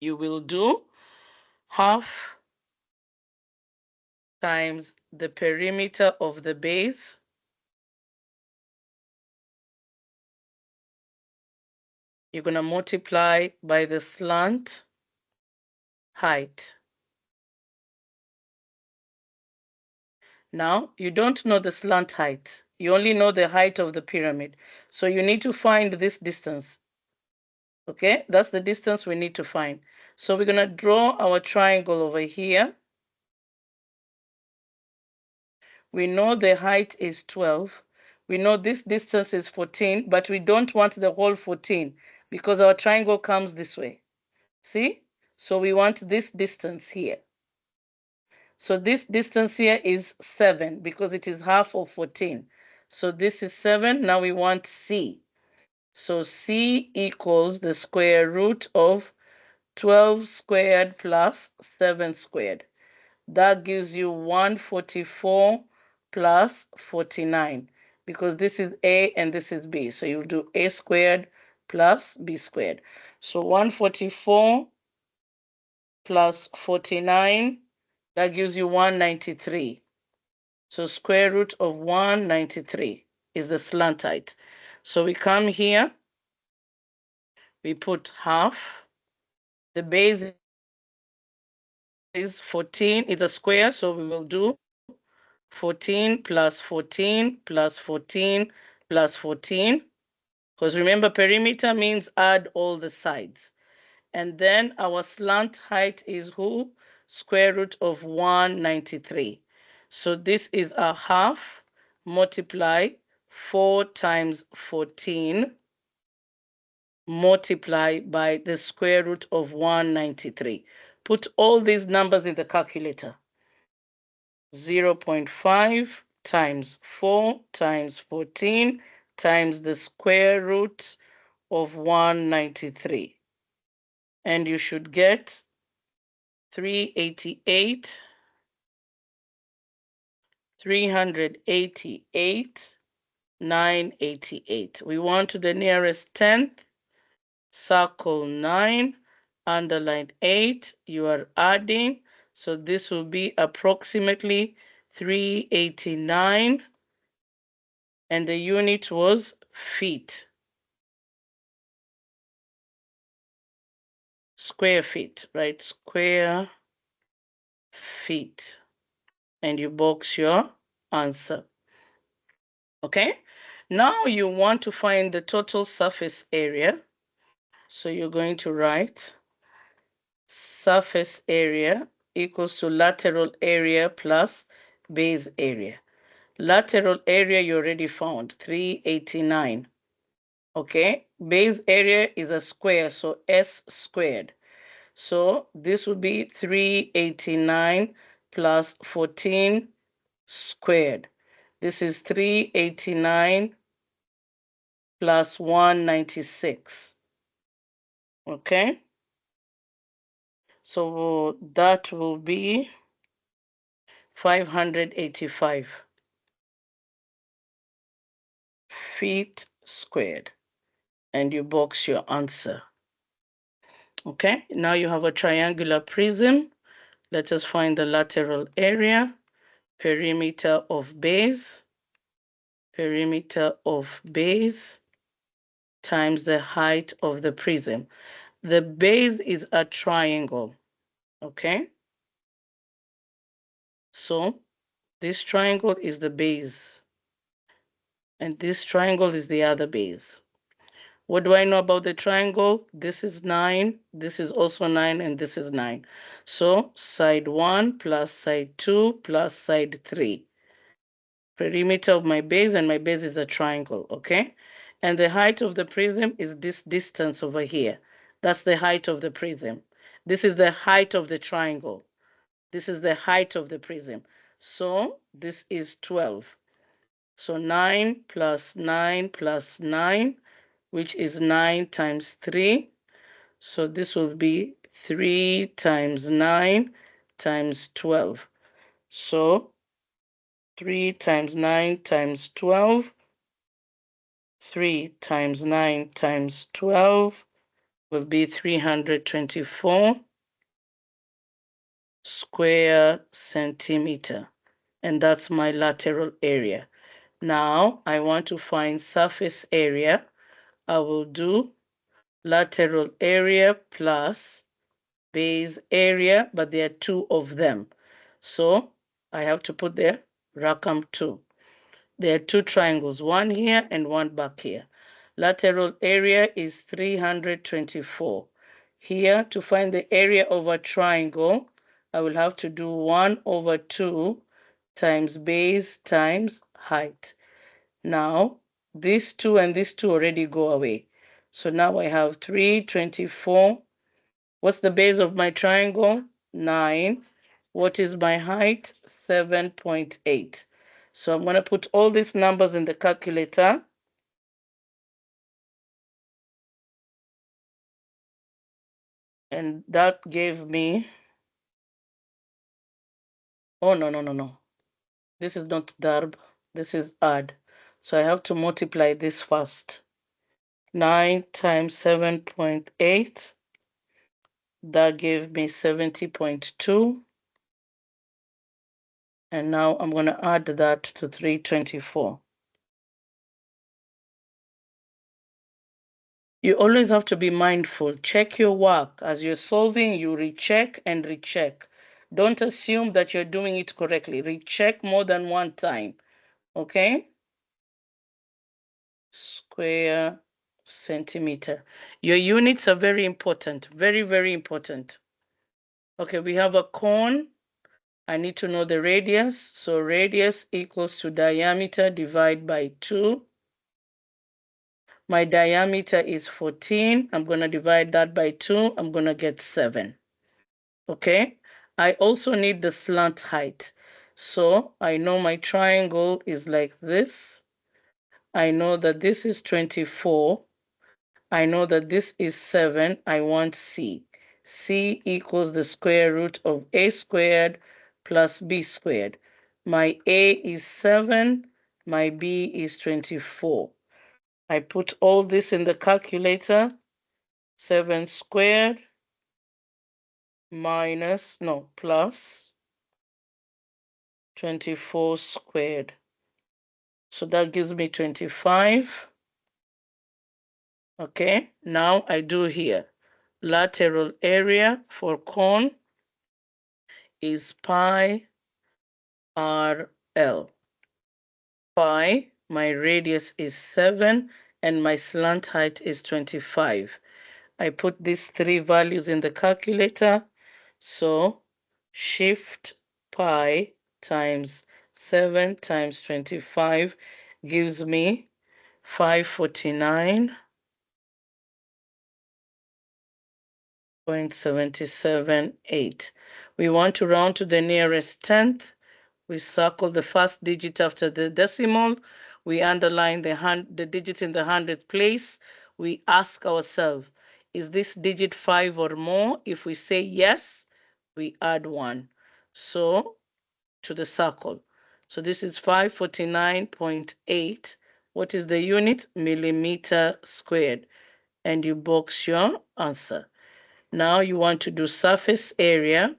you will do half times the perimeter of the base you're going to multiply by the slant height. Now, you don't know the slant height. You only know the height of the pyramid. So you need to find this distance. Okay, that's the distance we need to find. So we're going to draw our triangle over here. We know the height is 12. We know this distance is 14, but we don't want the whole 14 because our triangle comes this way. See? So we want this distance here. So this distance here is 7 because it is half of 14. So this is 7. Now we want C. So C equals the square root of 12 squared plus 7 squared. That gives you 144 plus 49 because this is A and this is B. So you'll do A squared plus B squared. So 144 plus 49, that gives you 193. So square root of 193 is the slant height. So we come here, we put half. The base is 14, it's a square, so we will do 14 plus 14 plus 14 plus 14. Because remember, perimeter means add all the sides. And then our slant height is who? Square root of 193. So this is a half multiply 4 times 14 multiply by the square root of 193. Put all these numbers in the calculator. 0.5 times 4 times 14 times the square root of 193. And you should get 388, 388, 988. We want to the nearest tenth, circle 9, underline 8. You are adding, so this will be approximately 389, and the unit was feet. Square feet, right? Square feet. And you box your answer. Okay? Now you want to find the total surface area. So you're going to write surface area equals to lateral area plus base area. Lateral area you already found, 389. Okay? Base area is a square, so S squared. So this would be 389 plus 14 squared. This is 389 plus 196. Okay? So that will be 585 feet squared. And you box your answer. Okay? Now you have a triangular prism. Let us find the lateral area, perimeter of base times the height of the prism. The base is a triangle, okay? So this triangle is the base, and this triangle is the other base. What do I know about the triangle? This is 9, this is also 9, and this is 9. So side 1 plus side 2 plus side 3. Perimeter of my base, and my base is the triangle, okay? And the height of the prism is this distance over here. That's the height of the prism. This is the height of the triangle. This is the height of the prism. So this is 12. So 9 plus 9 plus 9, which is 9 times 3. So this will be 3 times 9 times 12. So 3 times 9 times 12. 3 times 9 times 12 will be 324 square centimeter. And that's my lateral area. Now I want to find surface area. I will do lateral area plus base area, but there are two of them. So I have to put there Rakam 2. There are two triangles, one here and one back here. Lateral area is 324. Here, to find the area of a triangle, I will have to do 1 over 2 times base times height. Now, these 2 and these 2 already go away. So now I have 324. What's the base of my triangle? 9. What is my height? 7.8. So I'm going to put all these numbers in the calculator. And that gave me, oh, no. This is not darb, this is add. So I have to multiply this first. 9 times 7.8, that gave me 70.2. And now I'm going to add that to 324. You always have to be mindful. Check your work. As you're solving, you recheck and recheck. Don't assume that you're doing it correctly. Recheck more than one time. Okay? Square centimeter. Your units are very important. Very, very important. Okay, we have a cone. I need to know the radius. So radius equals to diameter divided by 2. My diameter is 14. I'm going to divide that by 2. I'm going to get 7. Okay. I also need the slant height. So I know my triangle is like this. I know that this is 24. I know that this is 7. I want C. C equals the square root of A squared plus B squared. My A is 7. My B is 24. I put all this in the calculator. 7 squared minus, no, plus 24 squared. So that gives me 25. Okay, now I do here. Lateral area for cone is pi RL. Pi, my radius is 7, and my slant height is 25. I put these three values in the calculator. So shift pi times 7 times 25 gives me 549.778. We want to round to the nearest tenth. We circle the first digit after the decimal. We underline the digit in the hundredth place. We ask ourselves, is this digit 5 or more? If we say yes, we add 1. So to the circle. So this is 549.8. What is the unit? Millimeter squared. And you box your answer. Now you want to do surface area,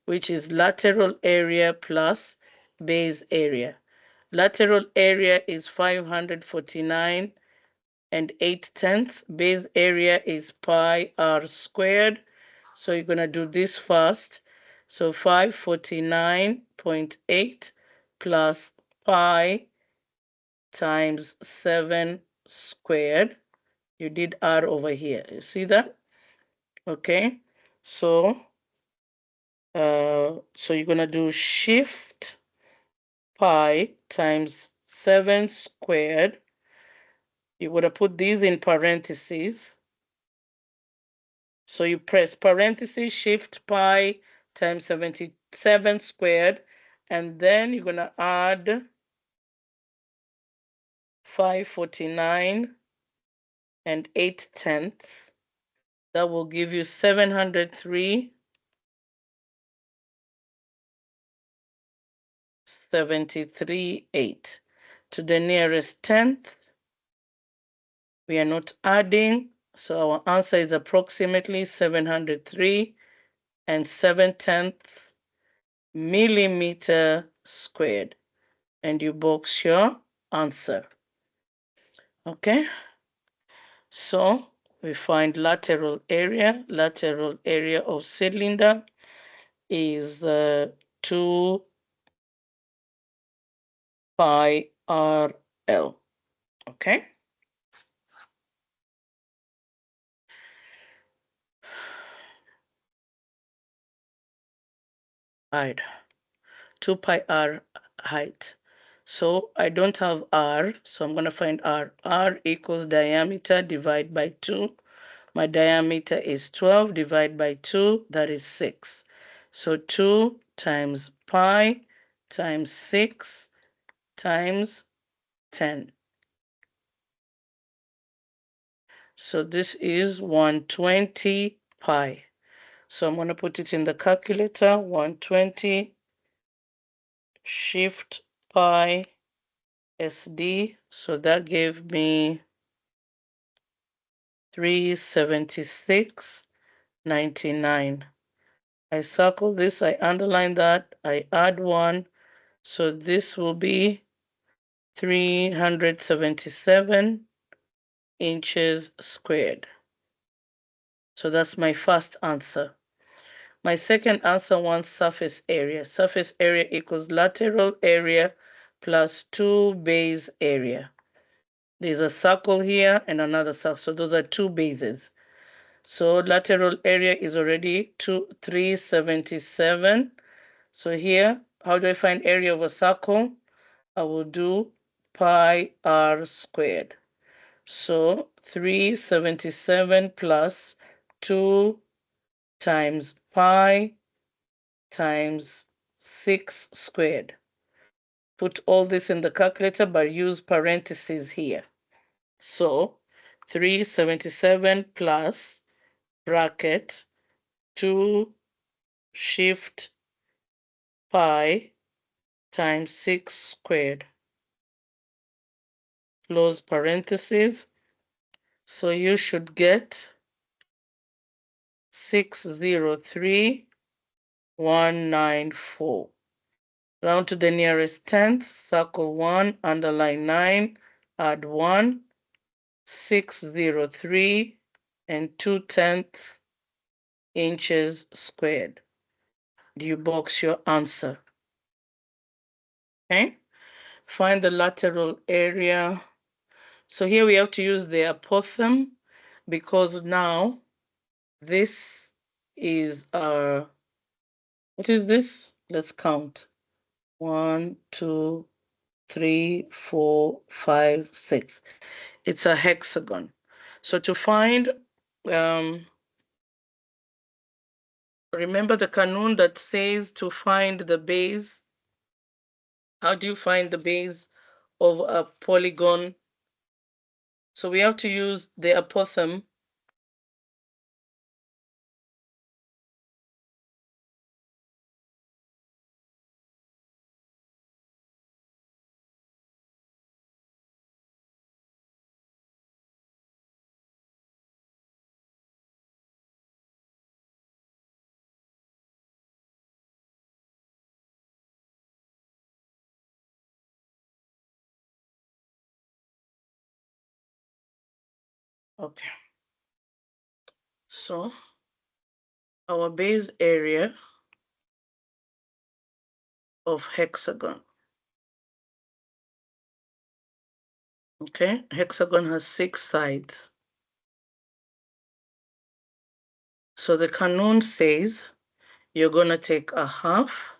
which is lateral area plus base area. Lateral area is 549 and 8/10. Base area is pi r squared. So you're going to do this first. So 549.8 plus pi times 7 squared. You did r over here. You see that? Okay. So you're going to do shift pi times 7 squared. You're going to put these in parentheses. So you press parentheses, shift pi times 77 squared, and then you're going to add 549 and 8/10. That will give you 703.73.8. To the nearest tenth, we are not adding, so our answer is approximately 703 and 7/10 millimeter squared. And you box your answer. Okay, so we find lateral area. Lateral area of cylinder is 2 pi RL. Okay? Right. 2 pi r height. So I don't have r, so I'm going to find r. R equals diameter divided by 2. My diameter is 12 divided by 2, that is 6. So 2 times pi times 6 times 10. So this is 120 pi. So I'm going to put it in the calculator, 120 shift pi SD. So that gave me 376.99. I circle this, I underline that, I add 1. So this will be 377 inches squared. So that's my first answer. My second answer wants surface area. Surface area equals lateral area plus 2 base area. There's a circle here and another circle. So those are 2 bases. So lateral area is already 377. So here, how do I find area of a circle? I will do pi r squared. So 377 plus 2 times pi times 6 squared. Put all this in the calculator, but use parentheses here. So 377 plus bracket 2 shift pi times 6 squared. Close parentheses. So you should get 603,194. Round to the nearest tenth, circle 1, underline 9, add 1, 603 and 2/10 inches squared. Do you box your answer? Okay. Find the lateral area. So here we have to use the apothem because now this is our, what is this? Let's count. 1, 2, 3, 4, 5, 6. It's a hexagon. So to find, remember the kanun that says to find the base. How do you find the base of a polygon? So we have to use the apothem. Okay. So our base area of hexagon. Okay, hexagon has 6 sides. So the kanun says you're going to take a half,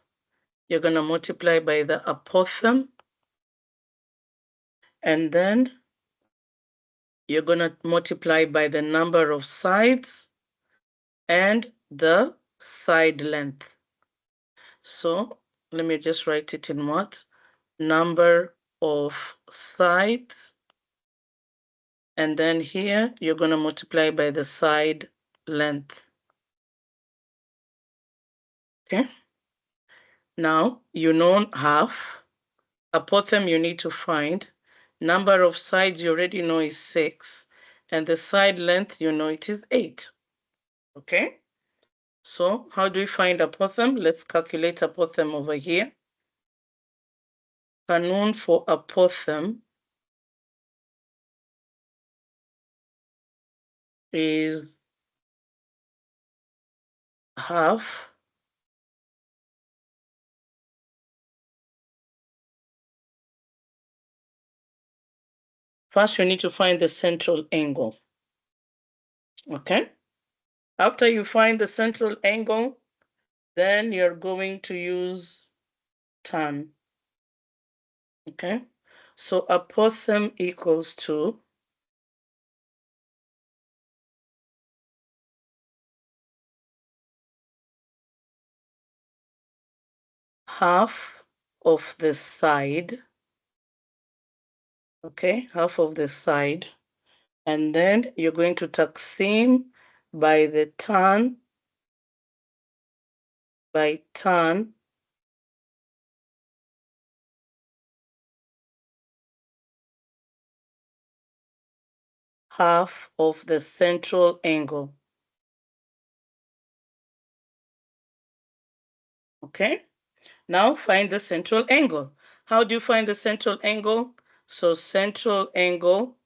you're going to multiply by the apothem, and then you're going to multiply by the number of sides and the side length. So let me just write it in what? Number of sides. And then here, you're going to multiply by the side length. Okay. Now, you know half. Apothem you need to find. Number of sides you already know is 6. And the side length, you know it is 8. Okay. So how do we find apothem? Let's calculate apothem over here. Kanun for apothem is half First, you need to find the central angle. Okay? After you find the central angle, then you're going to use tan. Okay? So apothem equals to half of the side. Okay? Half of the side. And then you're going to taksim by the tan half of the central angle. Okay? Now find the central angle. How do you find the central angle? So central angle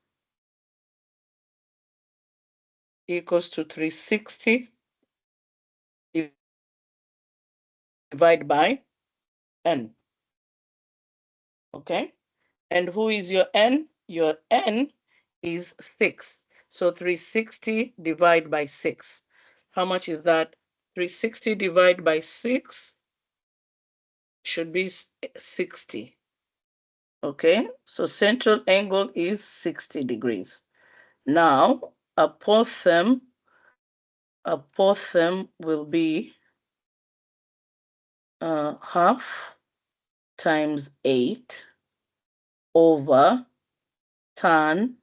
equals to 360 divided by n. Okay? And who is your n? Your n is 6. So 360 divided by 6. How much is that? 360 divided by 6 should be 60. Okay? So central angle is 60 degrees. Now, apothem will be half times 8 over tan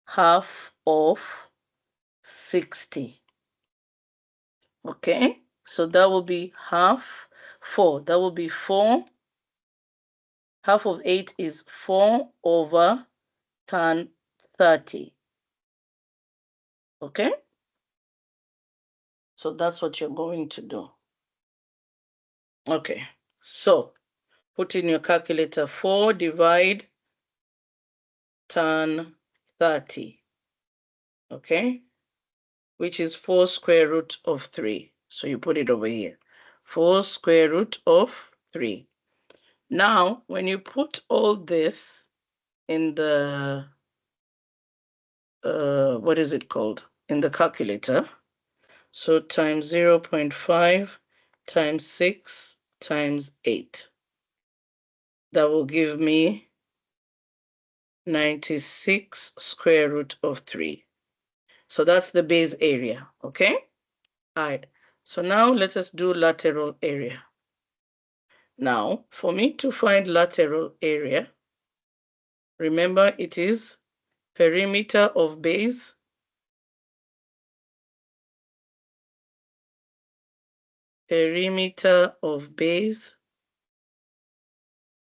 half of 60. Okay, so that will be half 4. That will be 4. Half of 8 is 4 over tan 30. Okay, so that's what you're going to do. Okay, so put in your calculator 4 divide tan 30. Okay, which is 4 square root of 3. So you put it over here. 4 square root of 3. Now, when you put all this in the, what is it called? In the calculator. So times 0.5 times 6 times 8. That will give me 96 square root of 3. So that's the base area, okay? All right, so now let us do lateral area. Now, for me to find lateral area, remember it is perimeter of base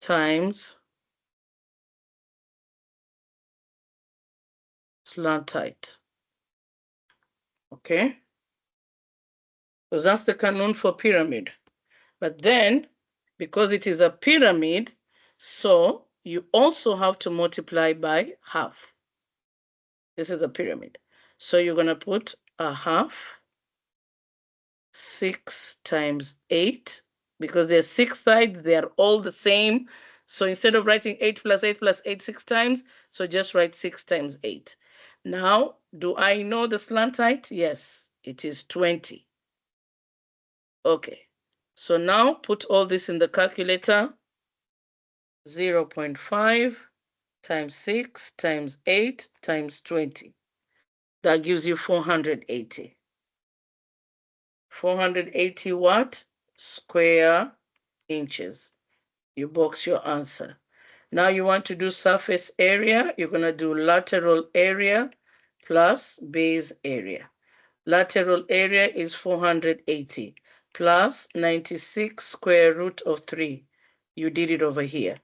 times slant height. Okay? Because that's the canon for pyramid. But then, because it is a pyramid, so you also have to multiply by half. This is a pyramid. So you're going to put a half, 6 times 8, because there's 6 sides, they're all the same. So instead of writing 8 plus 8 plus 8 6 times, so just write 6 times 8. Now, do I know the slant height? Yes, it is 20. Okay, so now put all this in the calculator. 0.5 times 6 times 8 times 20. That gives you 480. 480 what? Square inches. You box your answer. Now you want to do surface area. You're going to do lateral area plus base area. Lateral area is 480 plus 96 square root of 3. You did it over here.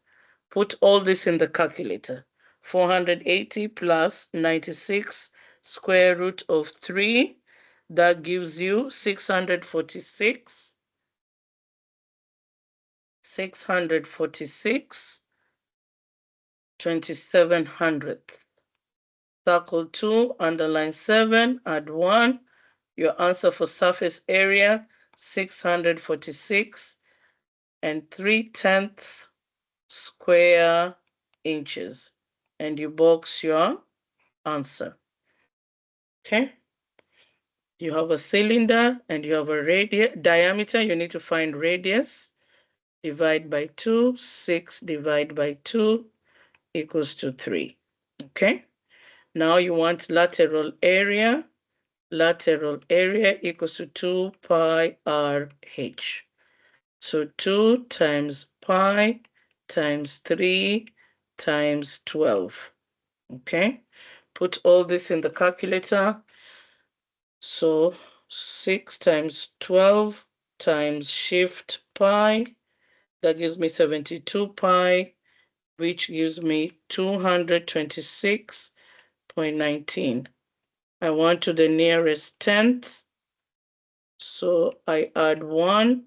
Put all this in the calculator. 480 plus 96 square root of 3. That gives you 646. 646 2700th. Circle 2, underline 7, add 1. Your answer for surface area, 646 and 3/10 square inches. and you box your answer. Okay? You have a cylinder and you have a diameter. You need to find radius. Divide by 2. 6 divided by 2 equals to 3. Okay? Now you want lateral area. Lateral area equals to 2 pi RH. So 2 times pi times 3 times 12. Okay? Put all this in the calculator. So 6 times 12 times shift pi, that gives me 72 pi, which gives me 226.19. I want to the nearest tenth, so I add 1.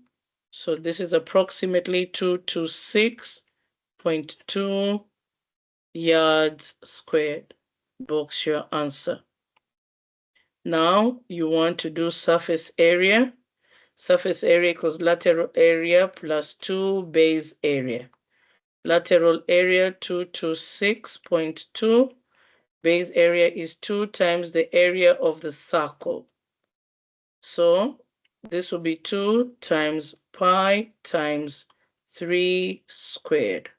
So this is approximately 226.2 yards squared. Box your answer. Now you want to do surface area. Surface area equals lateral area plus 2 base area. Lateral area 226.2. Base area is 2 times the area of the circle. So this will be 2 times pi times 3 squared,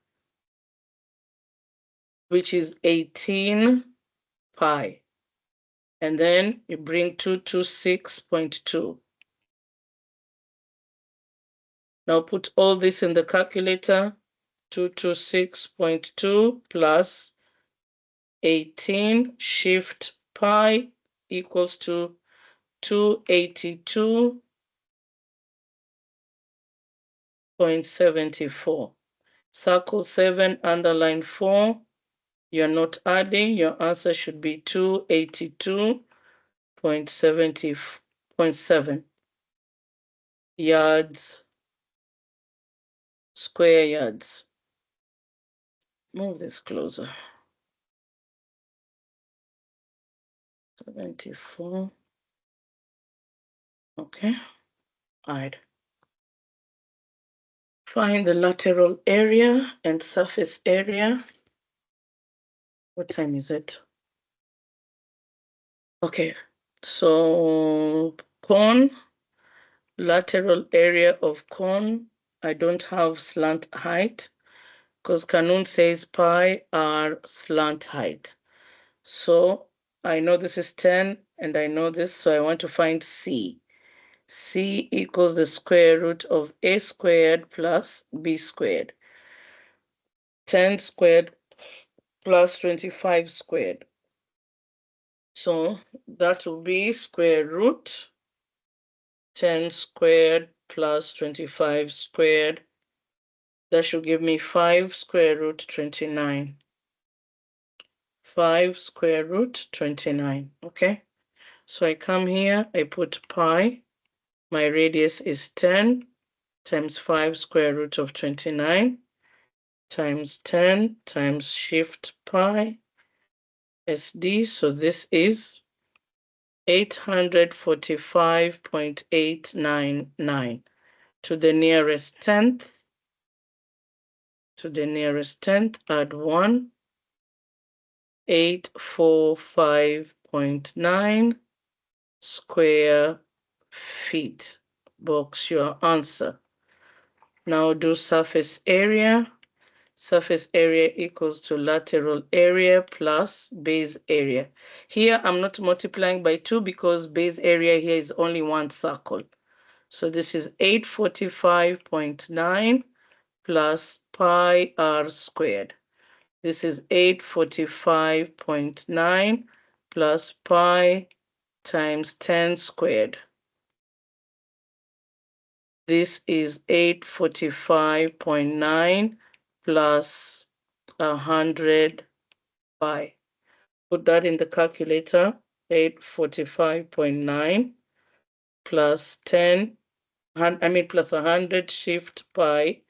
which is 18 pi. And then you bring 226.2. Now put all this in the calculator. 226.2 plus 18 shift pi equals to 282.74. Circle 7, underline 4. You're not adding. Your answer should be 282.7 yards, square yards. Move this closer. 74. Okay. All right. Find the lateral area and surface area. What time is it? Okay. So cone, lateral area of cone. I don't have slant height because Kanun says pi r slant height. So I know this is 10 and I know this, so I want to find C. C equals the square root of a squared plus b squared. 10 squared plus 25 squared. So that will be square root 10 squared plus 25 squared. That should give me 5 square root 29. 5 square root 29. Okay. So I come here, I put pi. My radius is 10 times 5 square root of 29 times 10 times shift pi SD. So this is 845.899 to the nearest tenth. To the nearest tenth, add 1. 845.9 square feet. Box your answer. Now do surface area. Surface area equals to lateral area plus base area. Here I'm not multiplying by 2 because base area here is only one circle. So this is 845.9 plus pi r squared. This is 845.9 plus pi times 10 squared. This is 845.9 plus 100 pi. Put that in the calculator. 845.9 plus 10, plus 100 shift pi.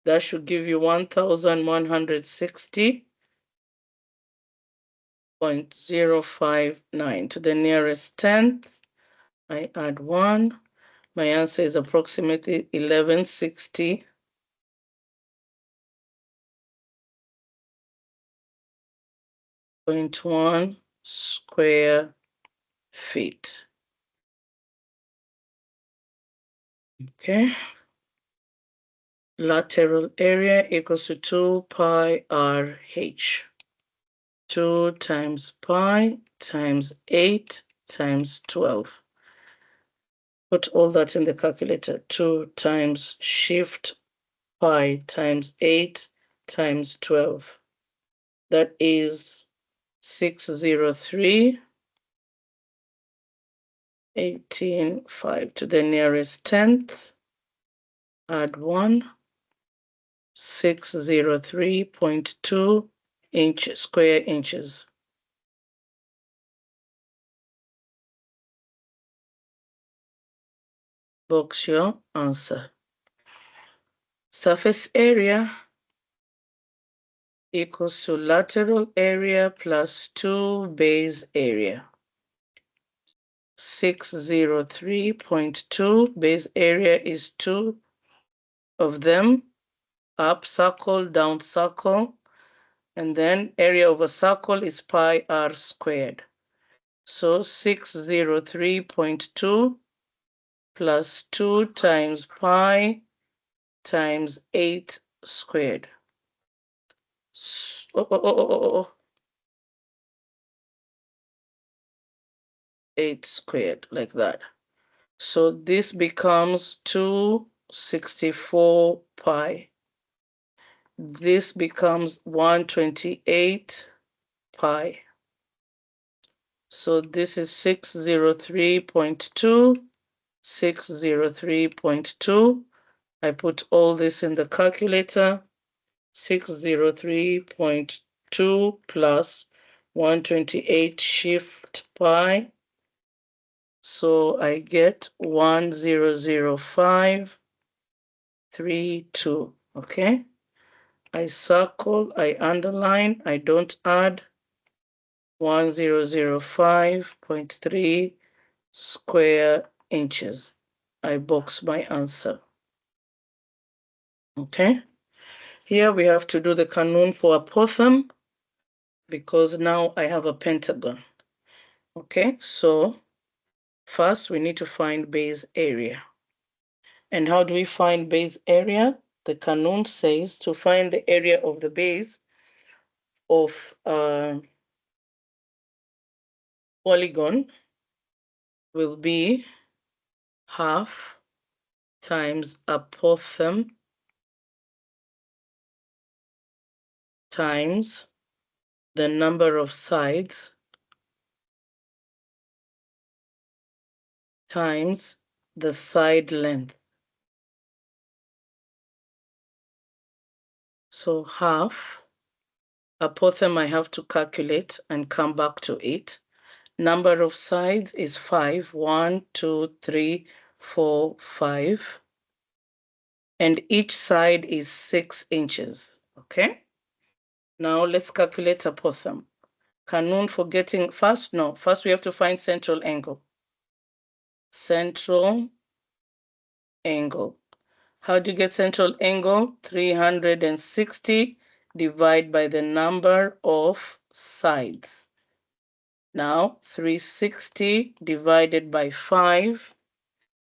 That should give you 1,160.059 to the nearest tenth. I add 1. My answer is approximately 1160. 0.1 square feet. Okay. Lateral area equals to 2 pi RH. 2 times pi times 8 times 12. Put all that in the calculator. 2 times shift pi times 8 times 12. That is 603, 18, 5 to the nearest tenth. Add 1, 603.2 square inches. Box your answer. Surface area equals to lateral area plus 2 base area. 603.2 base area is 2 of them, up circle, down circle, and then area of a circle is pi r squared. So 603.2 plus 2 times pi times 8 squared. 8 squared, like that. So this becomes 264 pi. This becomes 128 pi. So this is 603.2, 603.2. I put all this in the calculator. 603.2 plus 128 shift pi. So I get 1005.32. Okay. I circle, I underline, I don't add. 1005.3 square inches. I box my answer. Okay. Here we have to do the kanun for apothem because now I have a pentagon. Okay, so first we need to find base area. And how do we find base area? The kanun says to find the area of the base of polygon will be half times apothem times the number of sides times the side length. So half, apothem I have to calculate and come back to it. Number of sides is 5. 1, 2, 3, 4, 5. And each side is 6 inches. Okay? Now let's calculate apothem. Kanun for getting, first we have to find central angle. Central angle. How do you get central angle? 360 divided by the number of sides. Now 360 divided by 5.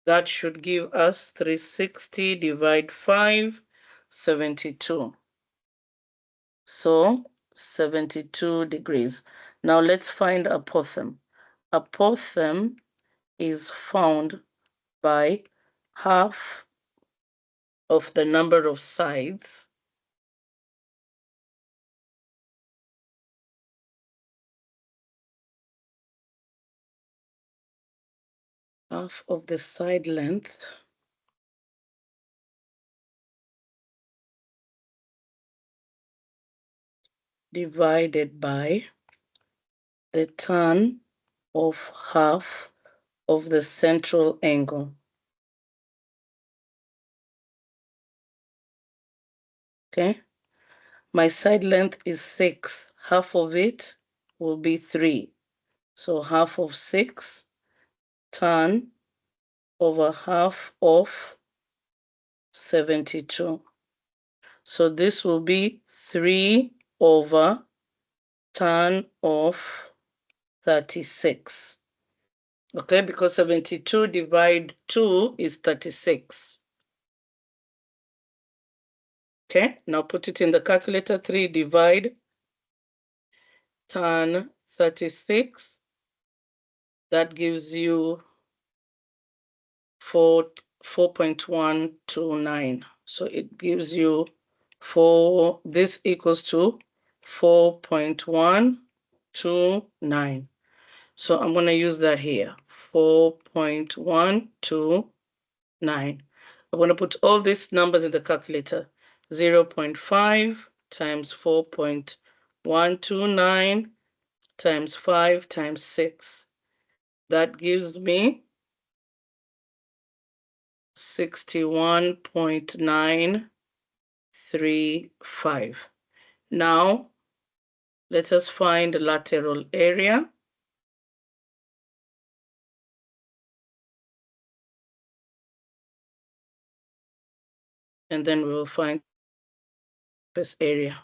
That should give us 360 divided 5, 72. So 72 degrees. Now let's find apothem. Apothem is found by half of the number of sides half of the side length divided by the tan of half of the central angle. Okay, my side length is 6. Half of it will be 3. So half of 6 tan over half of 72. So this will be 3 over tan of 36. Okay, because 72 divided 2 is 36. Okay, now put it in the calculator. 3 divide tan 36. That gives you 4.129. So it gives you 4, this equals to 4.129. So I'm going to use that here, 4.129. I'm going to put all these numbers in the calculator. 0.5 times 4.129 times 5 times 6. That gives me 61.935. Now, let us find the lateral area. And then we will find this area.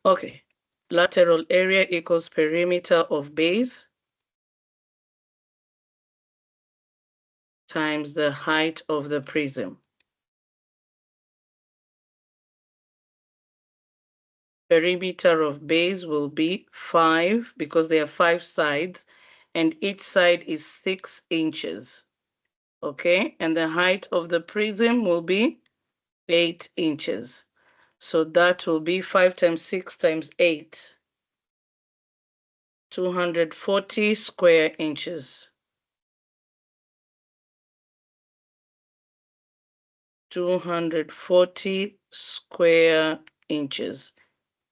Okay, lateral area equals perimeter of base times the height of the prism. Perimeter of base will be 5 because there are 5 sides and each side is 6 inches. Okay, and the height of the prism will be 8 inches. So that will be 5 times 6 times 8, 240 square inches. 240 square inches.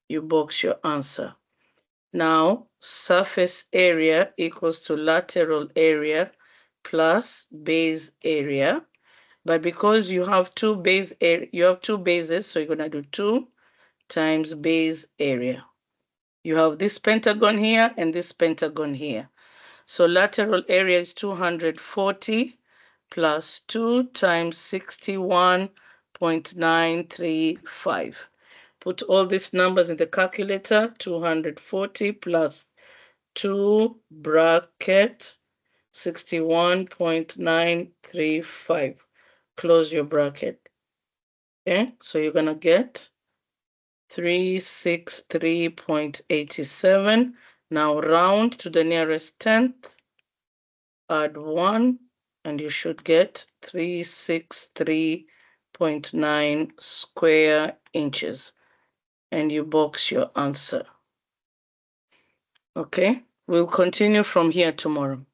You box your answer. Now, surface area equals to lateral area plus base area. But because you have two bases, so you're going to do 2 times base area. You have this pentagon here and this pentagon here. So lateral area is 240 plus 2 times 61.935. Put all these numbers in the calculator. 240 plus 2 bracket 61.935. Close your bracket. Okay, so you're going to get 363.87. Now round to the nearest tenth, add 1, and you should get 363.9 square inches. And you box your answer. Okay, we'll continue from here tomorrow.